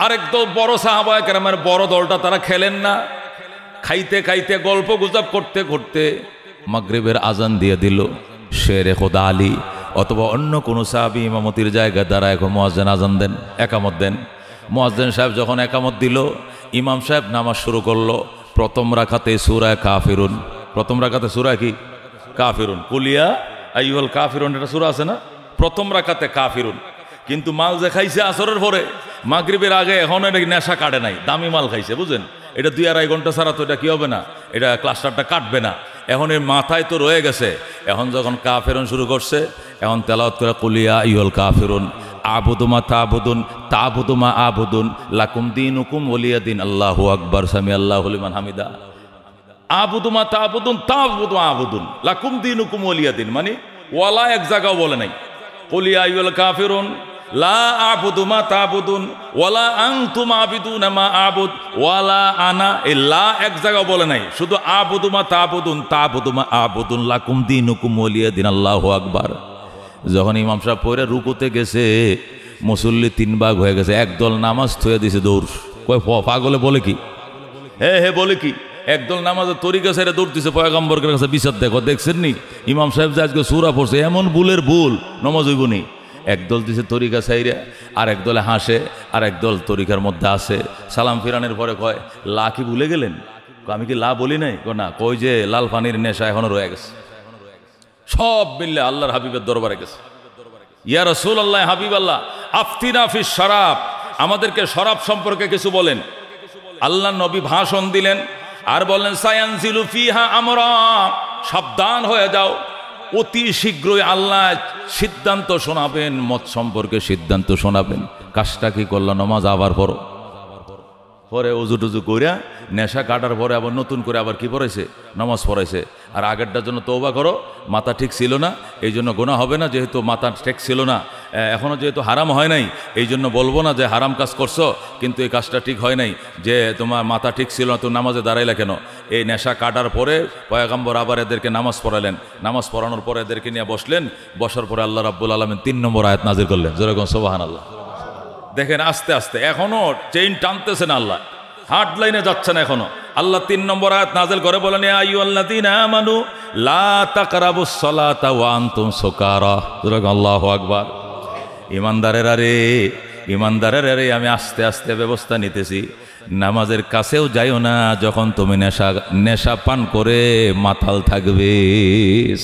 আরেকদল বড় সাহাবায়ে কেরামের বড় দলটা তারা খেলেন না। খাইতে খাইতে গল্প গুজব করতে করতে মাগরিবের আজান দিয়ে দিল। শেরে খোদা আলী অথবা অন্য কোনো সাহাবী ইমামতির জায়গা দ্বারা এখন মুয়াজ্জিন আজান দেন, একামত দেন। মুয়াজ্জিন সাহেব যখন একামত দিল, ইমাম সাহেব নামাজ শুরু করলো। প্রথম রাকাতে সূরা কাফিরুন, প্রথম রাকাতে সূরা কি কাফিরুন, কুলিয়া আইয়ুহাল কাফিরুন, এটা সূরা আছে না? প্রথম রাকাতে কাফিরুন। কিন্তু মাল যে খাইছে আসরের পরে, মাগরিবের আগে এখন এটা নেশা কাটে নাই, দামি মাল খাইছে, বুঝেন? এটা 2-2.5 ঘন্টা ছাড়া তো এটা কি হবে না, এটা ক্লাস্টারটা কাটবে না। এখন এর মাথায় তো রয়ে গেছে। এখন যখন কাফিরুন শুরু করছে, এখন তেলাওয়াত করে কুলিয়া আইয়ুহাল কাফিরুন আবুদু মা তাবুদুন তাবুদু মা আবুদুন লাকুম দীনুকুম ওয়ালিয়া দিন। আল্লাহু আকবার, সামি আল্লাহু লিমান হামিদা। আবুদু মা তাবুদুন তাবুদু আবুদুন লাকুম দীনুকুম ওয়ালিয়া দিন, মানে ওয়ালা এক জায়গাও বলে নাই। কুলিয়া আইয়ুহাল কাফিরুন লা আবুদু মা তাবুদুন ওয়ালা আনতুম আবিদুনা মা আবুদ ওয়ালা আনা, এই লা এক জায়গা বলে নাই, শুধু আবুদু মা তাবুদুন তাবুদু মা আবুদুন লাকুম দীনুকুম ওয়ালিয়া দিন। আল্লাহু আকবার। যখন ইমাম সাহেব পড়ে রুকুতে গেছে, মুসল্লি 3 ভাগ হয়ে গেছে, একদল নামাজ থয়ে দিছে দৌড়। কয় পাগলে বলে কি, হে বলে কি, একদল নামাজের তরিকা ছেড়ে দৌড় দিছে পয়গম্বরের কাছে বিচার দেখো। দেখছেন নি ইমাম সাহেব যে আজকে সূরা পড়ছে, এমন ভুলের ভুল নমাজ হইব নি। একদল দিছে তরিকা ছাইরে, আর একদলে হাসে, আর একদল তরিকার মধ্যে আসে। সালাম ফিরানোর পরে কয় লা কি ভুলে গেলেন? আমি কি লা বলি নাই? না, কই যে লাল পানির নেশা এখনো রয়ে গেছে। সব মিললে আল্লাহর হাবিবের দরবারে গেছে। ইয়া রাসূলুল্লাহ, হাবিব আল্লাহ, আফতিনা ফিস শরাব, আমাদেরকে শরাব সম্পর্কে কিছু বলেন। আল্লাহ নবী ভাষণ দিলেন আর বললেন সায়ানজিলু ফিহা আমরা, সাবধান হয়ে যাও, অতি শীঘ্রই আল্লাহ সিদ্ধান্ত শোনাবেন, মত সম্পর্কে সিদ্ধান্ত শোনাবেন। কাজটা কি করলো? নামাজ আবার পড়ো। পরে উজু টুজু কইরা নেশা কাটার পরে আবার নতুন করে আবার কি পড়াইছে? নামাজ পড়াইছে। আর আগেরটার জন্য তওবা করো, মাথা ঠিক ছিল না, এই জন্য গুনাহ হবে না, যেহেতু মাথা ঠিক ছিল না, এখনও যেহেতু হারাম হয় নাই, এই জন্য বলবো না যে হারাম কাজ করছো কিন্তু এই কাজটা ঠিক হয় নাই, যে তোমার মাথা ঠিক ছিল না, তুমি নামাজে দাঁড়াইলা কেন? এই নেশা কাটার পরে পয়গম্বর আবার এদেরকে নামাজ পড়ালেন। নামাজ পড়ানোর পরে এদেরকে নিয়ে বসলেন। বসার পরে আল্লাহ রাব্বুল আলামিন 3 নম্বর আয়াত নাজিল করলেন। যেরকম সুবহানাল্লাহ। দেখেন আস্তে আস্তে এখনো চেইন টানতেছেন আল্লাহ, হার্ড লাইনে যাচ্ছেন এখনো। আল্লাহ 3 নম্বর আয়াত নাযিল করে বলেন ইয়া আইয়ুহাল্লাযীনা আমানু লা তাকরাবুস সালাতা ওয়া আনতুম সুকারা। আল্লাহু আকবার। ইমানদারেরা রে, আমি আস্তে আস্তে ব্যবস্থা নিতেছি। নামাজের কাছেও যাইও না যখন তুমি নেশা পান করে মাতাল থাকবে।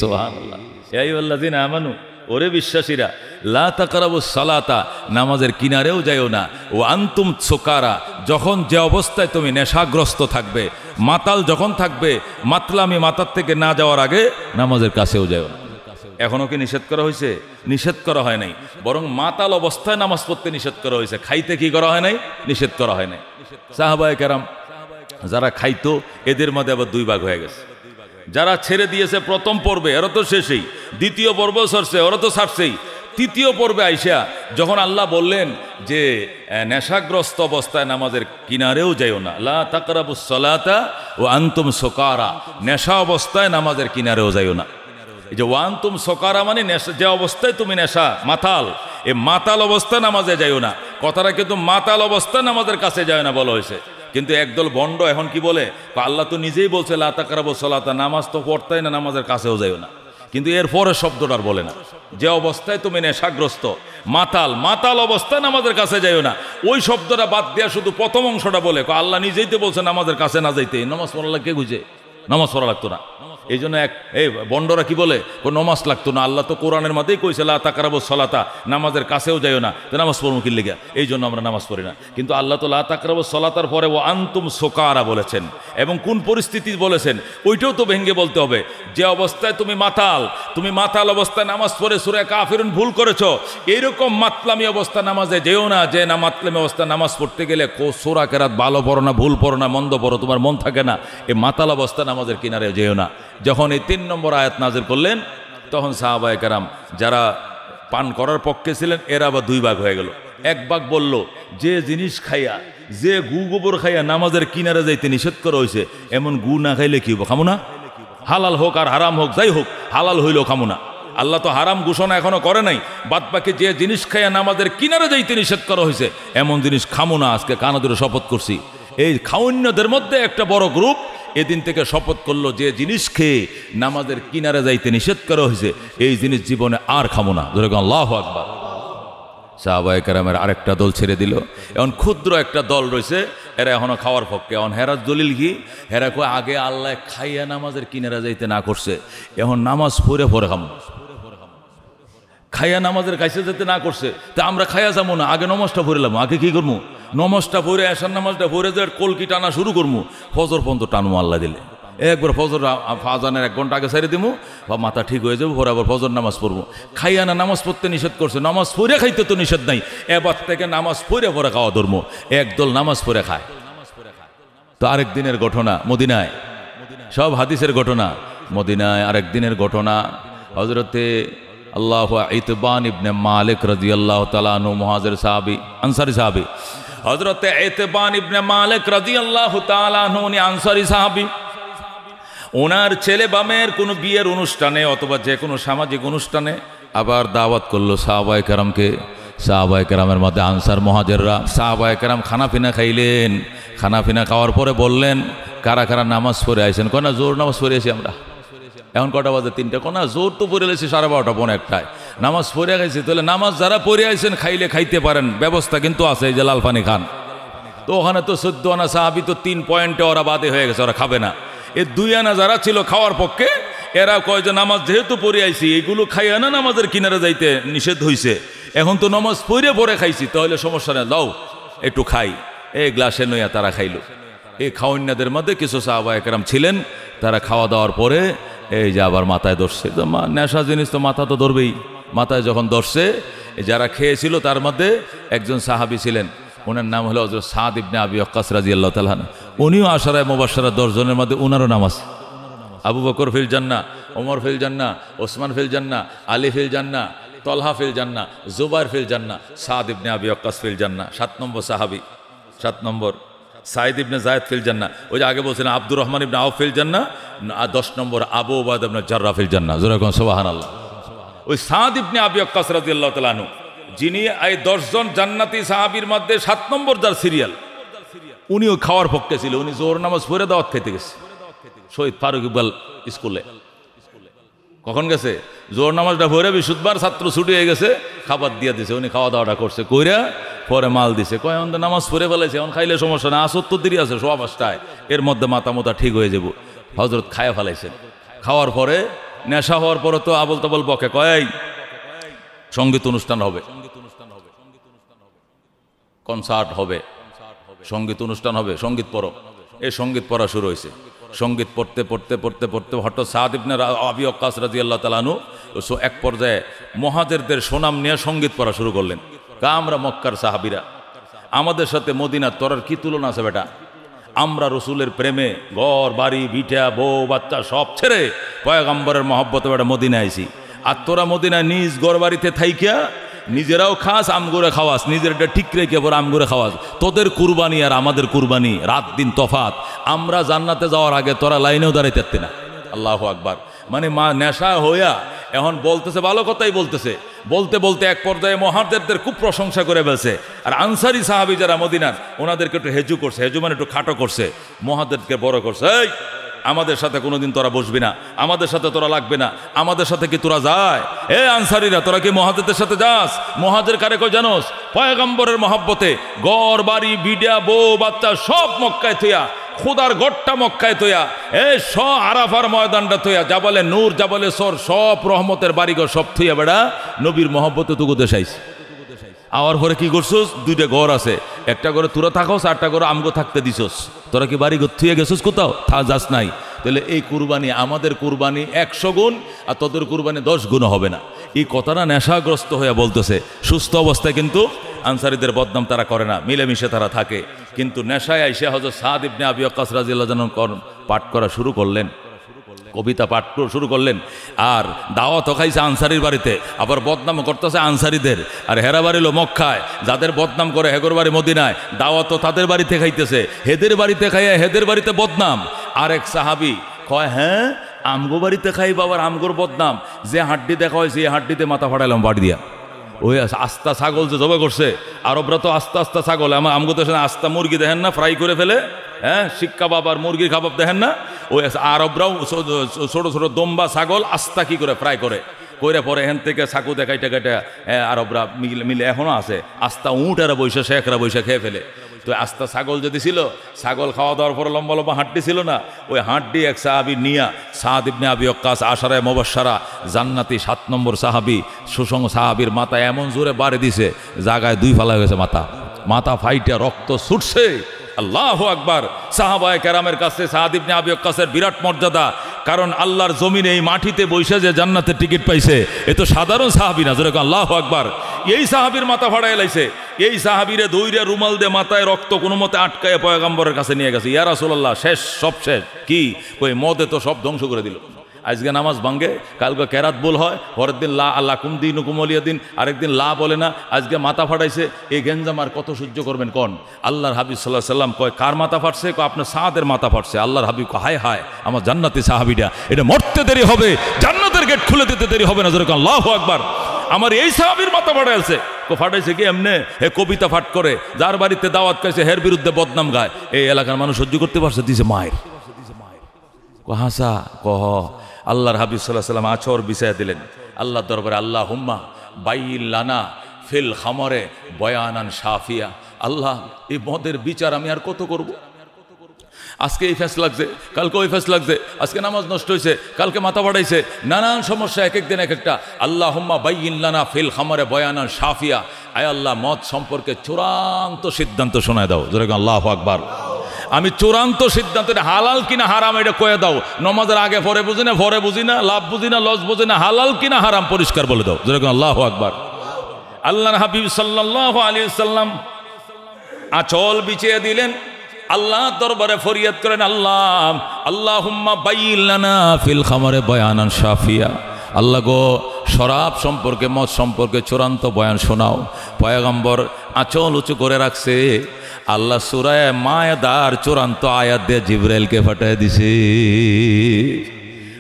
সুবহানাল্লাহ। ইয়া আইয়ুহাল্লাযীনা আমানু, ওরে বিশ্বাসীরা, লা তাকরাবুস সালাতা, নামাজের কিনারেও যাইও না, ও আনতুম সুকারা, যখন যে অবস্থায় তুমি নেশাগ্রস্ত থাকবে, মাতাল যখন থাকবে, মাতলামি মাতার থেকে না যাওয়ার আগে নামাজের কাছেও যাইও না। এখনো কি নিষেধ করা হয়েছে? নিষেধ করা হয় নাই, বরং মাতাল অবস্থায় নামাজ পড়তে নিষেধ করা হয়েছে। খাইতে কি করা হয় নাই? নিষেধ করা হয় নাই। সাহাবায়ে কেরাম যারা খাইতো, এদের মধ্যে আবার 2 ভাগ হয়ে গেছে। যারা ছেড়ে দিয়েছে প্রথম পর্বে, এরা তো শেষেই, দ্বিতীয় পর্ব সরছে, ওরা তো ছাড়ছেই। তৃতীয় পর্বে আইসা যখন আল্লাহ বললেন যে নেশাগ্রস্ত অবস্থায় নামাজের কিনারেও যাইও না, লা তাকরাবুস সালাতা ওয়া আনতুম সুকারা, নেশা অবস্থায় নামাজের কিনারেও যাইও না। এই যে ওয়া আনতুম সুকারা মানে যে অবস্থায় তুমি নেশা মাতাল, এই মাতাল অবস্থায় নামাজে যাইও না। কথাটা কিন্তু মাতাল অবস্থায় নামাজের কাছে যায় না বলা হয়েছে। কিন্তু একদল বন্ড এখন কি বলে, আল্লাহ তো নিজেই বলছে লা তাকরাবুস সালাতা, নামাজ তো পড়তাই না, নামাজের কাছেও যাইও না। কিন্তু এর পরে শব্দটার বলে না, যে অবস্থায় তুমি নেশাগ্রস্ত মাতাল অবস্থায় নামাজের কাছে যাইও না, ওই শব্দটা বাদ দেওয়া শুধু প্রথম অংশটা বলে। আল্লাহ নিজেই তো বলছে নামাজের কাছে না যাইতে। নামাজ পড়া কে বুঝে? নামাজ পড়া লাগতো না। এই জন্য এই বন্ডরা কি বলে, নামাজ লাগতো না, আল্লাহ তো কোরআনের মধ্যেই কইছে লা তাকরাবুস সালাতা, নামাজের কাছেও যাইও না, তো নামাজ পড়বো কি লেগে? এই জন্য আমরা নামাজ পড়ি না। কিন্তু আল্লাহ তো লা তাকরাবুস সালাতার পরে ও আনতুম সুকারা বলেছেন, এবং কোন পরিস্থিতি বলেছেন ওইটাও তো ভেঙ্গে বলতে হবে। যে অবস্থায় তুমি মাতাল অবস্থায় নামাজ পড়ে সূরা কাফিরুন ভুল করেছো, এইরকম মাতলামি অবস্থা নামাজে যেও না। যে না মাতলামি অবস্থায় নামাজ পড়তে গেলে সূরা কেরাত ভালো পড়ো না, ভুল পড়ো না, মন্দ পড়ো, তোমার মন থাকে না, এই মাতাল অবস্থা নামাজের কিনারে যেও না। যখন এই 3 নম্বর আয়াত নাজিল করলেন, তখন সাহাবায়ে কেরাম যারা পান করার পক্ষে ছিলেন, এরা আবার 2 ভাগ হয়ে গেল। এক ভাগ বলল যে জিনিস খাইয়া, যে গু গোবর খাইয়া নামাজের কিনারে যাইতে নিষেধ করা হয়েছে, এমন গু না খাইলে কি হবো? খামো না। হালাল হোক আর হারাম হোক, যাই হোক, হালাল হইলেও খামো না। আল্লাহ তো হারাম ঘোষণা এখনো করে নাই। বাদ বাকি যে জিনিস খাইয়া নামাজের কিনারে যাইতে নিষেধ করা হয়েছে, এমন জিনিস খামো না। আজকে কানা ধরে শপথ করছি, এই খাওয়ান্যদের মধ্যে একটা বড় গ্রুপ এদিন থেকে শপথ করলো যে জিনিস খেয়ে নামাজের কিনারে যাইতে নিষেধ করা হয়েছে, এই জিনিস জীবনে আর খামো না। ধরে আল্লাহু আকবার। সাহাবায়ে কেরামের আরেকটা দল ছেড়ে দিল। এখন ক্ষুদ্র একটা দল রয়েছে, এরা এখনো খাওয়ার পক্ষে। এখন হেরার দলিল কি? হেরা কয় আগে আল্লাহ খাইয়া নামাজের কিনারে যাইতে না করছে, এখন নামাজ পড়ে খামো। খাইয়া নামাজের কাছে যেতে না করছে, তা আমরা খাইয়া যাবো না, আগে নমাজটা পড়লাম। আগে কি করবো? নমাজটা পড়ে, এশার নামাজটা পড়ে যে কলকি টানা শুরু করবো, ফজর পর্যন্ত টানবো আল্লাহ দিলে। একবার ফজর আজানের 1 ঘন্টা আগে ছেড়ে দিবো, বা মাথা ঠিক হয়ে যাবো, পরে আবার ফজর নামাজ পড়বো। খাইয়া না নামাজ পড়তে নিষেধ করছে, নামাজ পড়ে খাইতে তো নিষেধ নাই, এবার থেকে নামাজ পড়ে খাওয়া ধর্ম। একদল নামাজ পড়ে খায়। তো আরেক দিনের ঘটনা মদিনায়, সব হাদিসের ঘটনা। মদিনায় আরেক দিনের ঘটনা, হযরতে আল্লাহু ইতবান ইবনে মালিক রাদিয়াল্লাহু তাআলা আনহু মুহাজির সাহাবী আনসারী সাহাবী। হযরত ইতবান ইবনে মালিক রাদিয়াল্লাহু তাআলা আনহু উনি আনসারী সাহাবী। ওনার ছেলে বামের কোনো বিয়ের অনুষ্ঠানে অথবা যে কোনো সামাজিক অনুষ্ঠানে আবার দাওয়াত করলো সাহাবায়ে কেরামকে। সাহাবায়ে কেরামের মধ্যে আনসার মুহাজিররা সাহাবায়ে কেরাম খানাপিনা খাইলেন। খানাপিনা খাওয়ার পরে বললেন, কারা কারা নামাজ পড়ে আইছেন? কয় না জোর নামাজ পড়ে আছি আমরা। এখন কটা বাজে? 3টা। কোনা জোর তো পড়ে এসেছি 12:30 পৌনে 1টায় নামাজ পড়ে গেছি। তাহলে নামাজ যারা পড়ে আইছেন খাইলে খাইতে পারেন, ব্যবস্থা কিন্তু আছে, এই যে লাল পানি খান। তো ওখানে তো 14 আনা সাহাবি তো 3 পয়েন্টে ওরা বাদে হয়ে গেছে, ওরা খাবে না। এই 2 আনা যারা ছিল খাওয়ার পক্ষে, এরা কয় যে নামাজ যেহেতু পড়ে আইছি এগুলো খাইয়া না নামাজের কিনারে যাইতে নিষেধ হইছে, এখন তো নামাজ পড়ে খাইছি, তাহলে সমস্যা নেই, দাও একটু খাই। এই গ্লাসে নইয়া তারা খাইল। এই খাওয়ান্যাদের মধ্যে কিছু সাহাবায়ে কেরাম ছিলেন, তারা খাওয়া দাওয়ার পরে এই যে আবার মাথায় ধরছে। নেশা জিনিস তো মাথা তো ধরবেই। মাথায় যখন ধরছে, যারা খেয়েছিল তার মধ্যে একজন সাহাবী ছিলেন, ওনার নাম হলো হযরত সাদ ইবনে আবি ওয়াক্কাস রাদিয়াল্লাহু তাআলা। উনিও আশারায়ে মুবাশশারা 10 জনের মধ্যে উনারও নাম আছে। আবু বকর ফিল জান্নাহ, ওমর ফিল জান্নাহ, ওসমান ফিল জান্নাহ, আলী ফিল জান্নাহ, তলহা ফিল জান্নাহ, জুবাইর ফিল জান্নাহ, সাদ ইবনে আবি ওয়াক্কাস ফিল জান্নাহ। 7 নম্বর সাহাবী, 7 নম্বর সাইদ ইবনে যায়েদ ফিল জান্নাহ। ওই যে আগে বলছিলেন আব্দুর রহমান ইবনে আউফ ফিল জান্নাহ। 10 নম্বর আবু উবাইদা ইবনে জাররাহ ফিল জান্নাহ। জোরে কোন সুবহানাল্লাহ। ওই সাদ ইবনে আবি ওয়াক্কাস রাদিয়াল্লাহু তাআলা আনহু, যিনি এই 10 জন জান্নাতি সাহাবীর মধ্যে 7 নম্বর যার সিরিয়াল, উনিও খাওয়ার পক্ষে ছিল। উনি জোর নামাজ পড়ে দাওয়াত খেতে গেছে শহীদ ফারুক ইকবাল স্কুলে। কখন গেছে? জোর নামাজটা পড়ে বৃহস্পতিবার, ছাত্র ছুটি হয়ে গেছে, খাবার দিয়ে দিছে। উনি খাওয়া দাওয়াটা করছে, কইরা পরে মাল দিছে। কয় এখন তো নামাজ পড়ে ফেলেছে, এখন খাইলে সমস্যা না, 70 দেরি আছে, 5:15, এর মধ্যে মাথা মোতা ঠিক হয়ে যাব। হযরত খায়া ফেলাইছেন। খাওয়ার পরে নেশা হওয়ার পরে তো আবল তাবল বকে, কয় সঙ্গীত অনুষ্ঠান হবে, কনসার্ট হবে, সঙ্গীত অনুষ্ঠান হবে, সঙ্গীত পড়ো। এই সঙ্গীত পড়া শুরু হয়েছে। সঙ্গীত পড়তে পড়তে পড়তে পড়তে হঠাৎ সাদ ইবনে আবি ওয়াক্কাস রাদিয়াল্লাহু তাআলা আনহু এক পর্যায়ে মুহাজিরদের সুনাম নিয়ে সঙ্গীত পড়া শুরু করলেন। আমরা মক্কার সাহাবীরা, আমাদের সাথে মদিনার তোরার কি তুলনা আছে বেটা? আমরা রসুলের প্রেমে ঘর বাড়ি ভিটা বউ বাচ্চা সব ছেড়ে পয়গম্বরের মহব্বতে বেটা মদিনায় আইছি। আর তোরা মদিনায় নিজ ঘর বাড়িতে থাইকা নিজেরাও খাস, আমগুরে খাওয়াস, নিজেরটা ঠিক রেখে পরে আমগুরে খাওয়াস। তোদের কুরবানি আর আমাদের কুরবানি রাত দিন তফাত। আমরা জান্নাতে যাওয়ার আগে তোরা লাইনেও দাঁড়াইতে পারতি না। আল্লাহু আকবার। মানে মা নেশা হইয়া এখন বলতেছে, ভালো কথাই বলতেছে, বলতে বলতে এক পর্যায়ে মুহাজিরদের খুব প্রশংসা করে ফেলছে। আর আনসারী সাহাবী যারা মদিনার, ওনাদেরকে একটু হেজু করছে, হেজু মানে একটু খাটো করছে, মুহাজিরদেরকে বড় করছে। এই আমাদের সাথে কোনোদিন তোরা বসবি না, আমাদের সাথে তোরা লাগবে না, আমাদের সাথে কি তোরা যায়? এ আনসারীরা, তোরা কি মুহাজিরদের সাথে যাস? মুহাজির কারে কই জানোস? পয়গম্বরের মহব্বতে ঘর বাড়ি ভিডা বউ বাচ্চা সব মক্কায় থইয়া, খুদার গড়টা মক্কায় থইয়া, এই আরাফার ময়দানটা থইয়া, জাবালে নূর জাবালে সর সব রহমতের বাড়িঘর সব থইয়া বেড়া নবীর মহব্বতে তুকু দেশাইস। আওয়ার পরে কি করছস? 2টা ঘর আছে, একটা ঘরে তোরা থাকোস, 8টা ঘরে আমগো থাকতে দিছস। তোরা কি বাড়ি ঘর থুয়ে গেছস কোথাও? যাস নাই। তাহলে এই কুরবানি, আমাদের কুরবানি 100 গুণ আর তোদের কুরবানি 10 গুণ হবে না। এই কথাটা নেশাগ্রস্ত হয়ে বলতেছে। সুস্থ অবস্থায় কিন্তু আনসারীদের বদনাম তারা করে না, মিলেমিশে তারা থাকে। কিন্তু নেশায় আইসে হযরত সাদ ইবনে আবি ওয়াক্কাস রাদিয়াল্লাহু আনহু পাঠ করা শুরু করলেন, কবিতা পাঠ শুরু করলেন। আর দাওয়াতও খাইছে আনসারির বাড়িতে, আবার বদনাম করতেছে আনসারীদের। আর হেরা বাড়িল মক্কায়, যাদের বদনাম করে হেগর বাড়ি মদিনায়, দাওয়াতও তাদের বাড়িতে খাইতেছে। হেদের বাড়িতে খাইয়া হেদের বাড়িতে বদনাম। আরেক সাহাবী কয়, হ্যাঁ আমগো বাড়িতে খাই বাবার আমগোর বদনাম, যে হাড্ডি দেখা হয়েছে এই হাড্ডিতে মাথা ফাটাইলাম বাড়ি দিয়া। ওই আস্তা ছাগল যে জবাই করছে, আরবরা তো আস্তা আস্তা ছাগল, আমগো তো আস্তা মুরগি দেখেন না, ফ্রাই করে ফেলে, হ্যাঁ শিক কাবাব আর মুরগির কাবাব দেখেন না? ওই আরবরাও ছোট ছোট দম্বা ছাগল আস্তা কি করে ফ্রাই করে, কইরা পরে এখান থেকে ছাকু দেখাইটা কাইটা আরবরা মিলে এখনো আছে। আস্তা উঁট এরা বৈশা শেখরা বৈশা খেয়ে ফেলে। তো আস্তা ছাগল যদি ছিল, ছাগল খাওয়া দাওয়ার পরে লম্বা লম্বা হাড্ডি ছিল না, ওই হাড্ডি এক সাহাবী নিয়া সাদ ইবনে আবি ওয়াক্কাস আশারায়ে মুবাশশারা জান্নাতি 7 নম্বর সাহাবী সুসং সাহাবীর মাথা এমন জোরে বাড়ি দিছে, জায়গায় 2 ফালা গেছে, মাথা ফাইটা রক্ত ছুটছে। আল্লাহু আকবার। সাহাবায়ে কেরামের কাছে সাদ ইবনে আবি ওয়াক্কাসের বিরাট মর্যাদা, কারণ আল্লাহর জমিনে এই মাটিতে বৈশা যে জান্নাতের টিকিট পাইছে, এ তো সাধারণ সাহাবী না। যেরকম আল্লাহু আকবার। এই সাহাবীর মাথা ফাড়াই লাইছে। এই সাহাবীরে দইরা রুমাল দিয়ে মাথায় রক্ত কোনো মতে আটকায় পয়গম্বরের কাছে নিয়ে গেছে। ইয়া রাসূলুল্লাহ, শেষ, সব শেষ। কি কই? মদে তো সব ধ্বংস করে দিল। আজকে নামাজ ভাঙ্গে, কালকে কেরাত বল হয়, পরের দিন লা আল্লাহ কুম দিন কুমলিয়া দিন, আরেকদিন লা বলে না, আজকে মাথা ফাটাইছে। এই গেঞ্জাম আর কত সহ্য করবেন কোন? আল্লাহর হাবিব সাল্লাল্লাহু আলাইহি সাল্লাম কয় কার মাথা ফাটছে? কয় আপনার সাদের মাথা ফাটছে। আল্লাহর হাবিব কয় হায় হায় আমার জান্নাতি সাহাবীরা, এটা মরতে দেরি হবে, জান্নাতের গেট খুলে দিতে দেরি হবে না। যেরকম আল্লাহু আকবার। আমার এই সাহাবীর মাথা ফাটাইছে। ফাটাইছে কি এমনে? হে কবিতা ফাট করে, যার বাড়িতে দাওয়াত খাইছে হের বিরুদ্ধে বদনাম গায়, এই এলাকার মানুষ সহ্য করতে পারছে? দিছে মায়ের। হাসা কহ। আল্লাহর হাবিব সাল্লাল্লাহু আলাইহি সাল্লাম আছর বিছায়া দিলেন আল্লাহর দরবারে, আল্লাহুম্মা বাইয়িন লানা ফিল খামরে বয়ানান শাফিয়া। আল্লাহ, এই মদের বিচার আমি আর কত করব? আজকে এই ফেস লাগছে, কালকে ওই ফেস লাগছে, আজকে নামাজ নষ্ট হয়েছে, কালকে মাথা বাড়াইছে, নানান সমস্যা এক একদিন এক একটা। আল্লাহুম্মা বাইয়িন লানা ফিল খামরে বয়ানান শাফিয়া। আয় আল্লাহ, মদ সম্পর্কে চূড়ান্ত সিদ্ধান্ত শোনায় দাও। যেরকম আল্লাহু আকবার। আমি চূড়ান্ত সিদ্ধান্ত, এটা হালাল কিনা হারাম এটা কয়ে দাও। নমাজের আগে পরে বুঝি না, পরে বুঝি না, লাভ বুঝি না, লস বুঝি না, হালাল কিনা হারাম পরিষ্কার বলে দাও। যেরকম আল্লাহু আকবার। আল্লাহর হাবিব সাল্লাল্লাহু আলাইহি সাল্লাম আঁচল বিছিয়ে দিলেন, আল্লাহ দরবারে ফরিয়াদ করেন, আল্লাহ আল্লাহুম্মা বাইয়িন লানা ফিল খামরে বয়ানান শাফিয়া। আল্লাহ গো, শরাব সম্পর্কে, মদ সম্পর্কে চূড়ান্ত বয়ান শোনাও। পয়গম্বর আঁচল উঁচু করে রাখছে। আল্লাহ সূরা মায়েদার চূড়ান্ত আয়াত দিয়ে জিবরাইলকে পাঠিয়ে দিছে।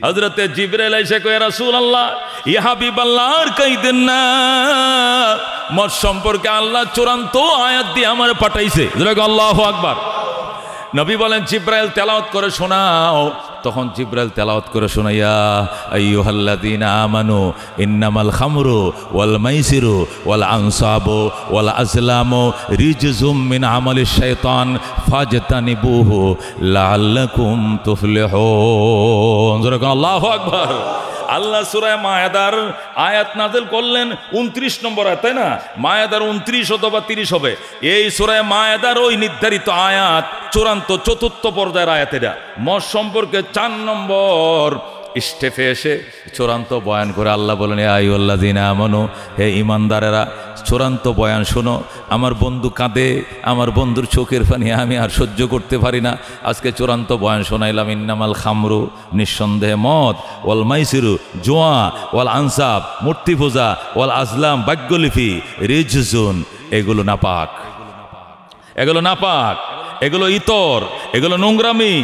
হযরতে জিবরাইল এসে কয়, রাসূলুল্লাহ, ইয়া হাবিবাল্লাহ, আর কইদেন না, মদ সম্পর্কে আল্লাহ চূড়ান্ত আয়াত দিয়ে আমারে পাঠাইছে। আল্লাহু আকবার। নবী বলেন, জিবরাইল তেলাওয়াত করে শোনাও। তখন জিবরাইল তেলাওয়াত করে শোনাইয়া, আইয়ুহাল্লাযীনা আমানু ইন্নামাল খামরু ওয়াল মাইসিরু ওয়াল আনসাবু ওয়াল আজলামু রিজজুম মিন আমালিশ শাইতান ফাজতানিবুহু লাআল্লাকুম তুফলিহুন। আল্লাহু আকবার। আল্লাহ সূরা মায়েদার আয়াত নাযিল করলেন 29 নম্বর আয়াত, তাই না? মায়েদার 29 অথবা 30 হবে। এই সূরা মায়েদার ওই নির্ধারিত আয়াত চূড়ান্ত চতুর্থ পর্যায়ের আয়াত। এটা মদ সম্পর্কে 4 নম্বর স্টেপে এসে চূড়ান্ত বয়ান করে আল্লাহ বলেন, ইয়া আইয়ুহাল্লাযীনা আমানু, হে ঈমানদারেরা, চূড়ান্ত বয়ান শোনো। আমার বন্ধু কাঁদে, আমার বন্ধুর চোখের পানি আমি আর সহ্য করতে পারি না। আজকে চূড়ান্ত বয়ান শোনাইলাম, ইন্নামাল খামরু, নিঃসন্দেহে মদ, ওয়াল মাইসিরু, জুয়া, ওয়াল আনসাব, মূর্তি পূজা, ওয়াল আজলাম, বাগ্যলিপি, রিজজুন, এগুলো নাপাক, এগুলো নাপাক, এগুলো ইতর, এগুলো নোংরামি,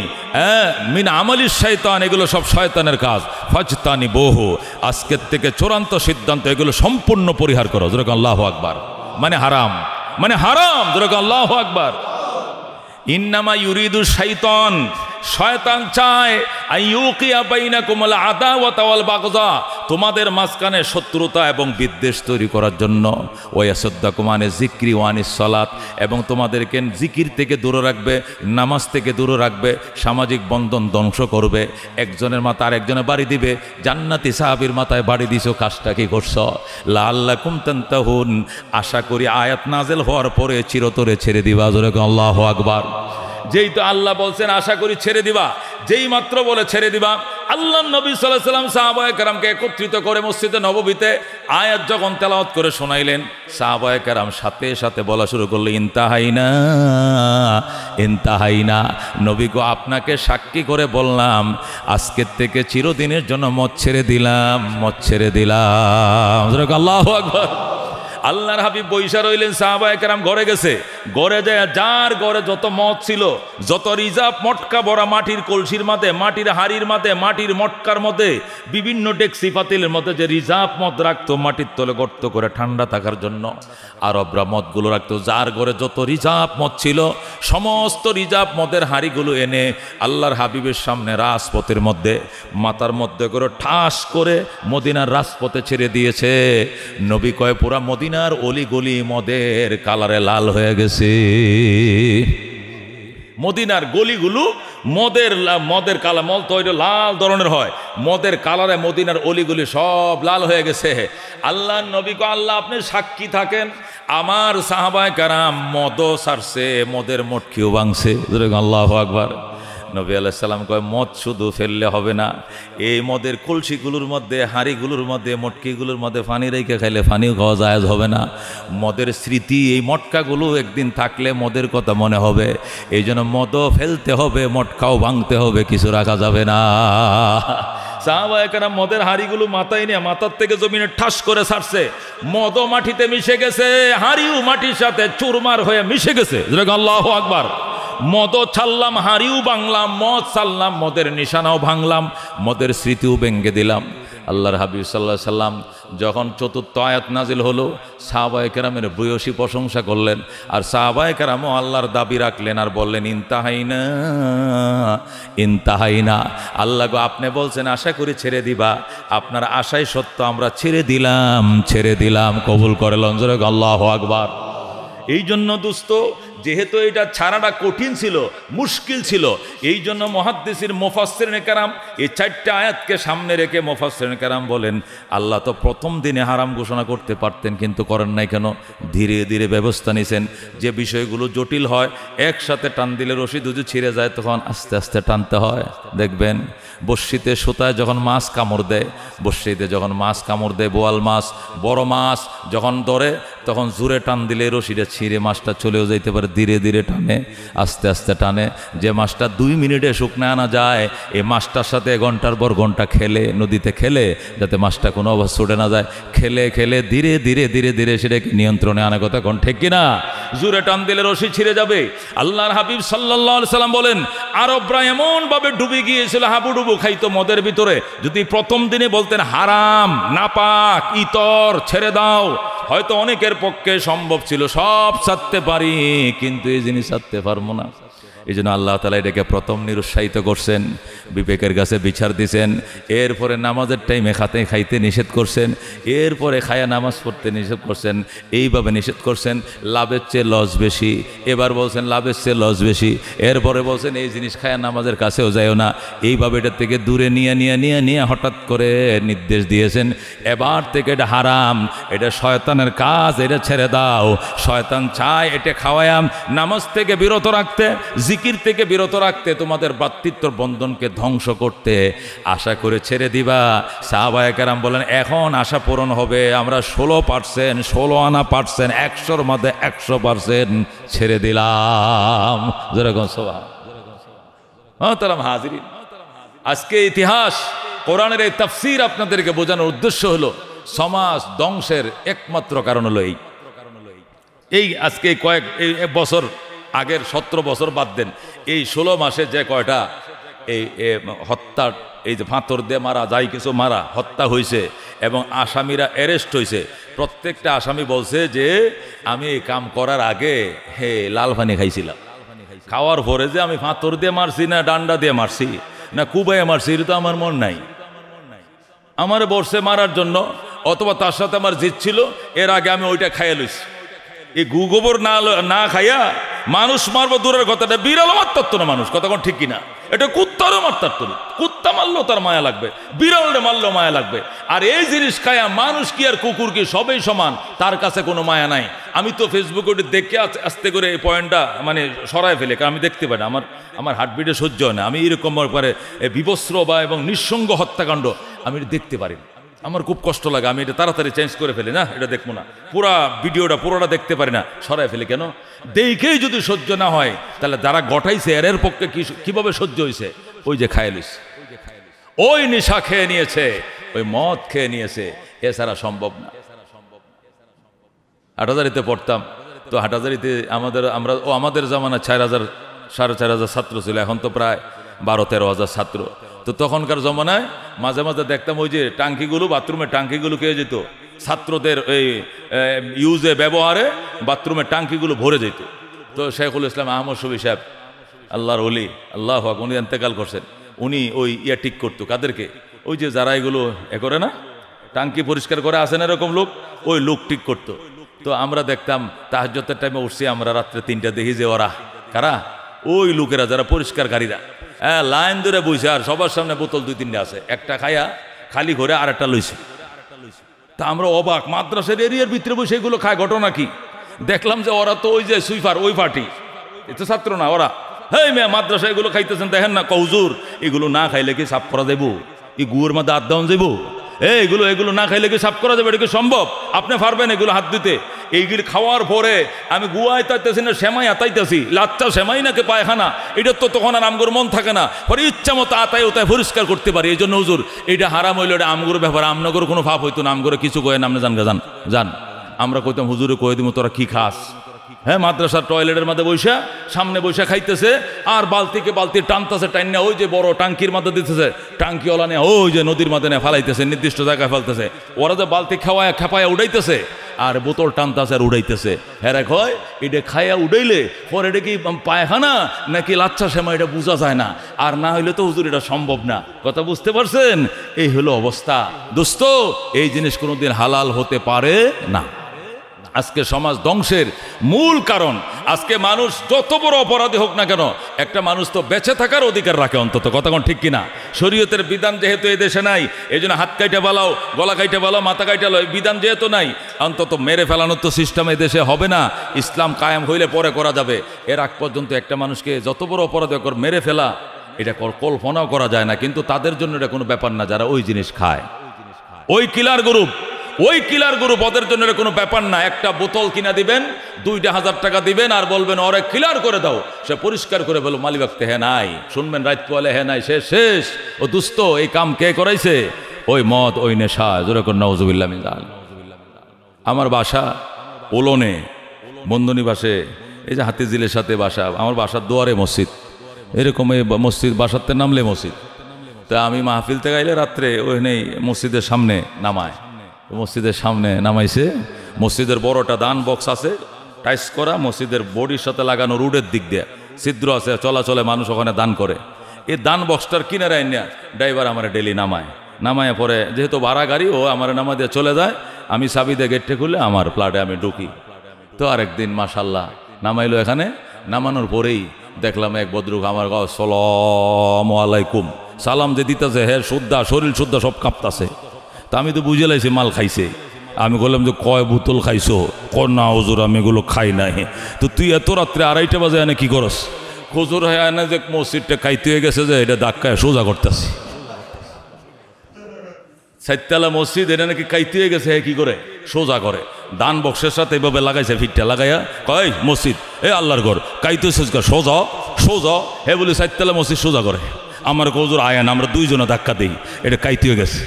মিন আমালিশ শাইতান, এগুলো সব শয়তানের কাজ। ফাজতানিবুহু, আজকের থেকে চূড়ান্ত সিদ্ধান্ত, এগুলো সম্পূর্ণ পরিহার করো। যেরকম আল্লাহু আকবার। মানে হারাম, মানে হারাম। যেরকম আল্লাহু আকবার। ইন্নামা ইউরিদু শাইতান, শয়তান চায়, আইয়ুকিয়া বাইনাকুমুল আদাওয়াতা ওয়াল বাগযা, তোমাদের মাঝখানে শত্রুতা এবং বিদ্বেষ তৈরি করার জন্য। ওয়ায়াসুদ্দাকুম আনি যিকরি ওয়া আনিস সালাত, এবং তোমাদেরকে জিকির থেকে দূরে রাখবে, নামাজ থেকে দূরে রাখবে, সামাজিক বন্ধন ধ্বংস করবে। একজনের মাথা আরেকজনে বাড়ি দিবে। জান্নাতি সাহাবীর মাথায় বাড়ি দিছো, কাজটা কি করছ? লাআল্লাকুম তানতাহুন, আশা করি আয়াত নাযিল হওয়ার পরে চিরতরে ছেড়ে দিবা। যেরকম আল্লাহু আকবার। যেই তো আল্লাহ বলছেন আশা করি ছেড়ে দিবা, যেই মাত্র বলে ছেড়ে দিবা, আল্লাহ নবী সাল্লাল্লাহু আলাইহি সাল্লাম সাহাবায়ে কেরামকে একত্রিত করে মসজিদে নববীতে আয়াত যখন তেলাওয়াত করে শোনাইলেন, সাহাবায়ে কেরাম সাথে সাথে বলা শুরু করলো, ইনতাহাইনা ইনতাহাইনা। নবী গো, আপনাকে সাক্ষী করে বললাম, আজকের থেকে চিরদিনের জন্য মদ ছেড়ে দিলাম, মদ ছেড়ে দিলাম। আল্লাহু আকবার। আল্লাহর হাবিব বৈশা রইলেন, সাহাবায়ে কেরাম ঘরে গেছে। ঘরে যায়, যার ঘরে যত মদ ছিল, যত রিজার্ভ মটকা ভরা মাটির কলসির মধ্যে, মাটির হাড়ির মধ্যে, মাটির মটকার মধ্যে, বিভিন্ন ডেকসি পাতিলের মধ্যে যে রিজার্ভ মদ রাখতো মাটির তলে গর্ত করে ঠান্ডা থাকার জন্য, আরবরা মদগুলো রাখতো। যার ঘরে যত রিজার্ভ মদ ছিল, সমস্ত রিজার্ভ মদের হাড়িগুলো এনে আল্লাহর হাবিবের সামনে রাজপথের মধ্যে, মাথার মধ্যে করে ঠাস করে মদিনার রাজপথে ছেড়ে দিয়েছে। নবী কয়, পুরা মদিনার অলিগলি মদের কালারে লাল হয়ে গেছে। মদিনার গলিগুলো মদের কালার, মল তো লাল ধরনের হয়, মদের কালারে মদিনার অলিগুলি সব লাল হয়ে গেছে। আল্লাহ নবী কয়, আল্লাহ আপনি সাক্ষী থাকেন, আমার সাহাবায়ে কেরাম মদও ছাড়ছে, মদের মটকিও ভাঙছে। আল্লাহু আকবার। নবী আলাইহিস সালাম কয়, মদ শুধু ফেললে হবে না, এই মদের কলসিগুলোর মধ্যে, হাঁড়িগুলোর মধ্যে, মটকিগুলোর মধ্যে পানি রেখে খাইলে পানিও খাওয়া জায়েজ হবে না। মদের স্মৃতি, এই মটকাগুলো একদিন থাকলে মদের কথা মনে হবে। এই জন্য মদও ফেলতে হবে, মটকাও ভাঙতে হবে, কিছু রাখা যাবে না। সাহাবায়ে কেরাম মদের হাঁড়িগুলো মাথায় নিয়ে মাথার থেকে জমিনে ঠাস করে ছাড়ছে, মদও মাটিতে মিশে গেছে, হাঁড়িও মাটির সাথে চুরমার হয়ে মিশে গেছে। আল্লাহু আকবার। মদও ছাড়লাম, হাঁড়িও ভাঙলাম, মদ ছাড়লাম, মদের নিশানাও ভাঙলাম, মদের স্মৃতিও ভেঙে দিলাম। আল্লাহর হাবিব সাল্লাল্লাহু আলাইহি সাল্লাম যখন চতুর্থ আয়াত নাজিল হলো, সাহাবায়ে কেরামের ভূয়সী প্রশংসা করলেন, আর সাহাবায়ে কেরামও আল্লাহর দাবি রাখলেন আর বললেন ইনতাহাইনা ইনতাহাইনা। আল্লাহ গো, আপনি বলছেন আশা করি ছেড়ে দিবা, আপনার আশাই সত্য, আমরা ছেড়ে দিলাম। কবুল করে লঞ্জরে আল্লাহু আকবার। এই জন্য দোস্ত, যেহেতু এটা ছাড়াটা কঠিন ছিল, মুশকিল ছিল, এই জন্য মুহাদ্দিসিন মুফাসসিরিন কেরাম এই 4টা আয়াতকে সামনে রেখে মুফাসসিরিন কেরাম বলেন আল্লাহ তো প্রথম দিনে হারাম ঘোষণা করতে পারতেন, কিন্তু করেন নাই কেন? ধীরে ধীরে ব্যবস্থা নিয়েছেন। যে বিষয়গুলো জটিল হয়, একসাথে টান দিলে রশি দুজু ছিঁড়ে যায়, তখন আস্তে আস্তে টানতে হয়। দেখবেন বড়শিতে সুতায় যখন মাছ কামড় দেয়, বড়শিতে যখন মাছ কামড় দেয়, বোয়াল মাছ, বড় মাছ যখন ধরে, তখন জোরে টান দিলে রশিটা ছিঁড়ে মাছটা চলেও যাইতে পারে। ধীরে ধীরে টানে, আস্তে আস্তে টানে। যে মাছটা 2 মিনিটে শুকনো আনা যায়, এই মাছটার সাথে ঘন্টার পর ঘন্টা খেলে, নদীতে খেলে, যাতে মাছটা কোনো অবস্থা ছুটে না যায়, খেলে ধীরে ধীরে সেটাকে নিয়ন্ত্রণে আনা। কথা কোন ঠিক কিনা? জোরে টান দিলে রশি ছিঁড়ে যাবে। আল্লাহর হাবিব সাল্লাল্লাহু আলাইহি সাল্লাম বলেন আরবরা এমন ভাবে ডুবে গিয়েছিল, হাবুডুবু খাইতো মদের ভিতরে, যদি প্রথম দিনে বলতেন হারাম, নাপাক, ইতর, ছেড়ে দাও, হয়তো অনেকের পক্ষে সম্ভব ছিল, সব ছাড়তে পারি, কিন্তু এই জিনিস ছাড়তে পারবো না। এই জন্য আল্লাহ তাআলা এটাকে প্রথম নিরুৎসাহিত করছেন, বিবেকের কাছে বিচার দিছেন। এরপরে নামাজের টাইমে খাইতে নিষেধ করছেন, এরপরে খায়া নামাজ পড়তে নিষেধ করছেন, এইভাবে নিষেধ করছেন। লাভের চেয়ে লস বেশি, এবার বলছেন লাভের চেয়ে লস বেশি, এরপরে বলছেন এই জিনিস খায়া নামাজের কাছেও যায়ও না। এইভাবে এটার থেকে দূরে নিয়ে হঠাৎ করে নির্দেশ দিয়েছেন এবার থেকে এটা হারাম, এটা শয়তানের কাজ, এটা ছেড়ে দাও। শয়তান চায় এটা খাওয়ায়াম নামাজ থেকে বিরত রাখতে, জিকির থেকে বিরত রাখতে, তোমাদের ভ্রাতৃত্ব বন্ধনকে ধ্বংস করতে। আশা করে ছেড়ে দিবা। সাহাবায়ে কেরাম বলেন এখন আশা পূরণ হবে, আমরা 16%, 16 আনা পার্সেন্ট, 100-র মধ্যে 100% ছেড়ে দিলাম। যেরকম সুবহানাল্লাহ। হাজিরিন, আজকে ইতিহাস কোরআনের এই তাফসীর আপনাদেরকে বোঝানোর উদ্দেশ্য হলো সমাজ ধ্বংসের একমাত্র কারণ হলো এই আজকে এই বছর আগের 17 বছর বাদ দেন, এই 16 মাসে যে কয়টা এই হত্যা, এই যে ফাঁতর দিয়ে মারা, যাই কিছু মারা, হত্যা হয়েছে এবং আসামিরা অ্যারেস্ট হয়েছে, প্রত্যেকটা আসামি বলছে যে আমি এই কাম করার আগে লাল পানি খাইছিলাম, খাওয়ার পরে যে আমি ফাঁতর দিয়ে মারছি না ডান্ডা দিয়ে মারছি না কুবাইয়ে মারছি, এটা তো আমার মন নাই। আমার বর্ষে মারার জন্য অথবা তার সাথে আমার জিত ছিল, এর আগে আমি ওইটা খাইয়া লইছি। এই গোবর না খাইয়া মানুষ মারবো দূরের কথাটা, বিড়ালও মারতারতো না মানুষ, কথা কোন ঠিক কিনা? এটা কুত্তারও মারতারতো না, কুত্তা মারলেও তার মায়া লাগবে, বিড়ালটা মারলেও মায়া লাগবে। আর এই জিনিস খায়া মানুষ কি আর কুকুর কি সবই সমান, তার কাছে কোনো মায়া নাই। আমি তো ফেসবুকে ওটা দেখে আস্তে করে এই পয়েন্টটা মানে সরায় ফেলে, কারণ আমি দেখতে পাই না, আমার হার্টবিটে সহ্য হয় না। আমি এরকম পরে বিবস্ত্র বা এবং নিঃসঙ্গ হত্যাকাণ্ড আমি দেখতে পারি না, আমার খুব কষ্ট লাগে। আমি এটা তাড়াতাড়ি চেঞ্জ করে ফেলি, না এটা দেখবো না, পুরোটা দেখতে পারি না, সরাই ফেলি। কেন? দেখেই যদি সহ্য না হয় তাহলে যারা গঠাইছে এর পক্ষে কিভাবে সহ্য হয়েছে? ওই যে খায়ালিস, ওই নেশা খেয়ে নিয়েছে, ওই মদ খেয়ে নিয়েছে, এছাড়া সম্ভব না। হাটহাজারিতে পড়তাম, তো হাটহাজারিতে আমাদের জামানা 4,000 4,500 ছাত্র ছিল, এখন তো প্রায় 12-13,000 ছাত্র। তো তখনকার জমানায় মাঝে মাঝে দেখতাম ওই যে টাঙ্কিগুলো, বাথরুমের টাঙ্কিগুলো কে যেত, ছাত্রদের এই ব্যবহারে বাথরুমের টাঙ্কিগুলো ভরে যেত। তো শেখুল ইসলাম আহমদ শফি সাহেব, আল্লাহর ওলি, আল্লাহ হক, উনি ইন্তেকাল করছেন। উনি ওই ঠিক করতো কাদেরকে, ওই যে যারা এগুলো করে না, টাঙ্কি পরিষ্কার করে আসেন এরকম লোক, ওই লোক ঠিক করতো। তো আমরা দেখতাম তাহাজ্জুদের টাইমে উঠছি আমরা, রাত্রে 3টা দেখি যে ওরা কারা, ওই লোকেরা যারা পরিষ্কারকারীরা, লাইন ধরে বইছে, আর সবার সামনে বোতল 2-3টা আছে, একটা খায়া খালি ঘরে আর একটা লইছে। তা আমরা অবাক, মাদ্রাসার এরিয়ার ভিতরে বসে এগুলো খায়, ঘটনা কি? দেখলাম যে ওরা তো ওই যে সুইফার, ওই পার্টি, এ তো ছাত্র না ওরা। হেই মেয়ে, মাদ্রাসা এগুলো খাইতেছেন, দেখেন না কৌজুর, এগুলো না খাইলে কি সাফ করা যাবো? এই গুয়ের মধ্যে হাত দেওয়া যাবো? এগুলো এগুলো না খাইলে কি সাফ করা যাবে? এটা কি সম্ভব? আপনি পারবেন এগুলো হাত দিতে? এইগুলি খাওয়ার পরে আমি গুয়ায় তাইতেছি না সেমাই আতাইতেছি, লাচ্চা সেমাই নাকি পায়খানা, এটা তো তখন আর আমগুর মন থাকে না, পরে ইচ্ছা মতো আতাই ওতায় পরিষ্কার করতে পারি। এই জন্য হুজুর এটা হারাম হইলো, এটা আমগুর ব্যাপার, আমনগর কোনো ভাব হইতো না, আমগরে কিছু কয়ে না, আপনি জান জান। আমরা কইতাম হুজুরে কয়ে দিব তোরা কি খাস? হ্যাঁ, মাদ্রাসার টয়লেটের মধ্যে বৈশা সামনে বৈশা খাইতেছে আর বালতিকে বালতি টানতেছে, টাইনা ওই যে বড় টাঙ্কির মধ্যে দিতেছে, টাঙ্কিওয়ালা নিয়ে ওই যে নদীর মধ্যে নিয়ে ফালাইতেছে, নির্দিষ্ট জায়গায় ফেলতেছে। ওরা যে বালতি খাওয়ায় খেপায়া উড়াইতেছে আর বোতল টানতেছে আর উড়াইতেছে। হ্যাঁ কয় এটা খাইয়া উড়াইলে পরে এটা কি পায়খানা নাকি লাচ্চা সেমা এটা বোঝা যায় না, আর না হইলে তো হুজুর এটা সম্ভব না। কথা বুঝতে পারছেন? এই হলো অবস্থা। দোস্ত, এই জিনিস কোনোদিন হালাল হতে পারে না। আজকে সমাজ ধ্বংসের মূল কারণ, আজকে মানুষ যত বড় অপরাধী হোক না কেন, একটা মানুষ তো বেঁচে থাকার অধিকার রাখে অন্তত। কথা কোন ঠিক কিনা? শরীয়তের বিধান যেহেতু এই দেশে নাই, এই জন্য হাত কাইটা বালাও, গলা কাইটা বালাও, মাথা কাইটা লয়, বিধান যেহেতু নাই, অন্তত মেরে ফেলানোর তো সিস্টেম এই দেশে হবে না। ইসলাম কায়েম হইলে পরে করা যাবে। এর আগ পর্যন্ত একটা মানুষকে যত বড় অপরাধী হোক মেরে ফেলা, এটা কল্পনাও করা যায় না। কিন্তু তাদের জন্য এটা কোনো ব্যাপার না যারা ওই জিনিস খায়। ওই কিলার গ্রুপ ওদের জন্য কোনো ব্যাপার না। একটা বোতল কিনা দিবেন, 2,000 টাকা দিবেন আর বলবেন ওরে ক্লিয়ার করে দাও, সে পরিষ্কার করে বলো মালি বাক্তে হ্যাঁ নাই, শুনবেন রাত পোয়ালে হ্যাঁ নাই, শেষ। ও দুস্থ, এই কাম কে করাইছে? ওই মদ, ওই নেশা। জোরে করে নাউজুবিল্লাহ মিন যালিক। আমার বাসা ওলনে বন্ধনীবাসে, এই যে হাতিঝিলের সাথে বাসা, আমার বাসার দুয়ারে মসজিদ, এরকম এই মসজিদ বাসাতে নামলে মসজিদ। তা আমি মাহফিল থেকে আইলে রাত্রে ওইখানে মসজিদের সামনে নামায়, মসজিদের সামনে নামাইছে। মসজিদের বড়টা দান বক্স আছে, টাইস করা, মসজিদের বডির সাথে লাগানো রুডের দিক দিয়ে ছিদ্র আছে, চলাচলে মানুষ ওখানে দান করে। এই দান বক্সটার কিনারে আইনা ড্রাইভার আমার ডেলি নামায় পরে, যেহেতু ভাড়া গাড়ি, ও আমার নামা দিয়ে চলে যায়, আমি চাবি দিয়ে গেটটা খুলে আমার ফ্ল্যাটে আমি ঢুকি। তো আরেকদিন মাশাল্লাহ নামাইলো, এখানে নামানোর পরেই দেখলাম এক ভদ্রলোক আমার আসসালামু আলাইকুম সালাম যে দিতেছে, হ্যাঁ শুদ্ধা, শরীর শুদ্ধা, সব কাঁপতাছে। তা আমি তো বুঝে লাইছি মাল খাইছে। আমি বললাম যে কয় বোতল খাইছো? না হুজুর আমি এগুলো খাই নাই। তো তুই এত রাত্রে 2:30 বাজে এনে কি করস? হুজুর হ্যাঁ এনে যে মসজিদটা খাইতে হয়ে গেছে, যে এটা ধাক্কায় সোজা করতেছি। 4তলা মসজিদ, এটা নাকি কাইতে হয়ে গেছে, হ্যাঁ কি করে সোজা করে, দান বক্সের সাথে এভাবে লাগাইছে, ফিটটা লাগাইয়া কয় মসজিদ এ আল্লাহর ঘর, কাইতে সোজা হে বলি 4তলা মসজিদ সোজা করে। আমার হুজুর আয়ান, আমরা 2 জনে ধাক্কা দিই, এটা কাইতে হয়ে গেছে।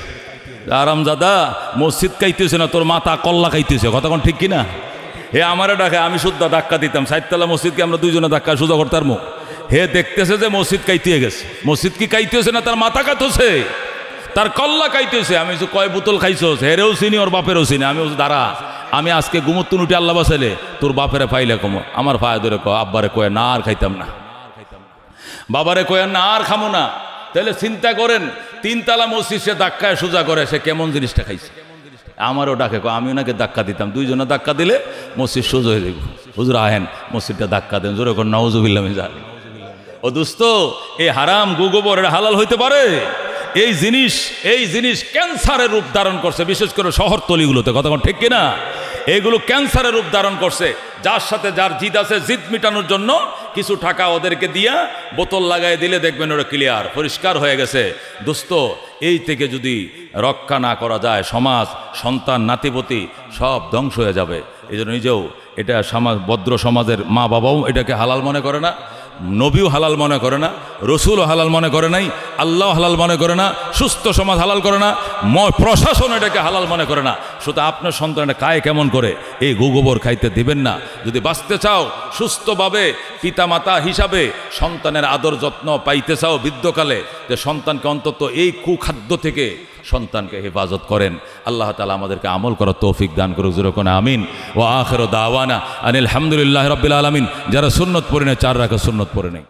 আরাম দাদা, মসজিদ কাইতেছে না, তোর মাথা কল্লা খাইতেছে। কথা কোন ঠিক কিনা? হে আমারে ডাকে, আমি শুদ্ধা ধাক্কা দিতাম 4তলা মসজিদকে, আমরা 2 জনে ধাক্কা সোজা করতাম। হে দেখতেছে যে মসজিদ কাইতে গেছে। মসজিদ কি কাইতেছে না, তার মাথা কাটছে, তার কল্লা কাইতেছে। আমি কয় বোতল খাইছোস? হেরেও চিনি, ওর বাপেরও চিনি। আমি দাঁড়া, আমি আজকে গুমুত্তুন উঠে আল্লাহ বাসাইলে তোর বাপেরে ফাইলে কম, আমার ফায় ধরে কয় আব্বারে কয়ে না আর খাইতাম না, বাবারে কয়ে না আর খামো না। তাহলে চিন্তা করেন, 3তলা মসজিদ সে ধাক্কায় সোজা করে, সে কেমন জিনিসটা খাইছে। আমারও ডাকে, আমি ওনাকে ধাক্কা দিতাম, 2 জনে ধাক্কা দিলে মসজিদ সোজা হয়ে যাবে। হুজুর আহেন মসজিদটা ধাক্কা দেন, জোরে করে নাউজুবিল্লাহ মিন যালিক। ও দোস্ত, এই হারাম গোবর এটা হালাল হইতে পারে? এই জিনিস ক্যান্সারের রূপ ধারণ করছে, বিশেষ করে শহরতলিগুলোতে। কথা ঠিক কিনা? এগুলো ক্যান্সারের রূপ ধারণ করছে। যার সাথে যার জিদ আছে, জিদ মিটানোর জন্য কিছু টাকা ওদেরকে দিয়া বোতল লাগাই দিলে দেখবেন ওরা ক্লিয়ার, পরিষ্কার হয়ে গেছে। দোস্ত, এই থেকে যদি রক্ষা না করা যায়, সমাজ, সন্তান, নাতিপতি সব ধ্বংস হয়ে যাবে। এই জন্য নিজেও এটা ভদ্র সমাজের মা বাবাও এটাকে হালাল মনে করে না, নবীও হালাল মনে করে না, রসুলও হালাল মনে করে নাই, আল্লাহ হালাল মনে করে না, সুস্থ সমাজ হালাল করে না, প্রশাসন এটাকে হালাল মনে করে না। শুধু আপনার সন্তানটা খায় কেমন করে, এই গোবর খাইতে দিবেন না। যদি বাঁচতে চাও সুস্থভাবে, পিতামাতা হিসাবে সন্তানের আদর যত্ন পাইতে চাও বৃদ্ধকালে, যে সন্তানকে অন্তত এই কুখাদ্য থেকে সন্তানকে হেফাজত করেন। আল্লাহ তাআলা আমাদেরকে আমল করার তৌফিক দান করুক, যেরকম আমিন। ওয়া আখিরু দাওয়ানা আনিল হামদুলিল্লাহি রাব্বিল আলামিন। যারা সুন্নত পড়ে নেয় 4 রাকাত সুন্নত পড়ে নেয়।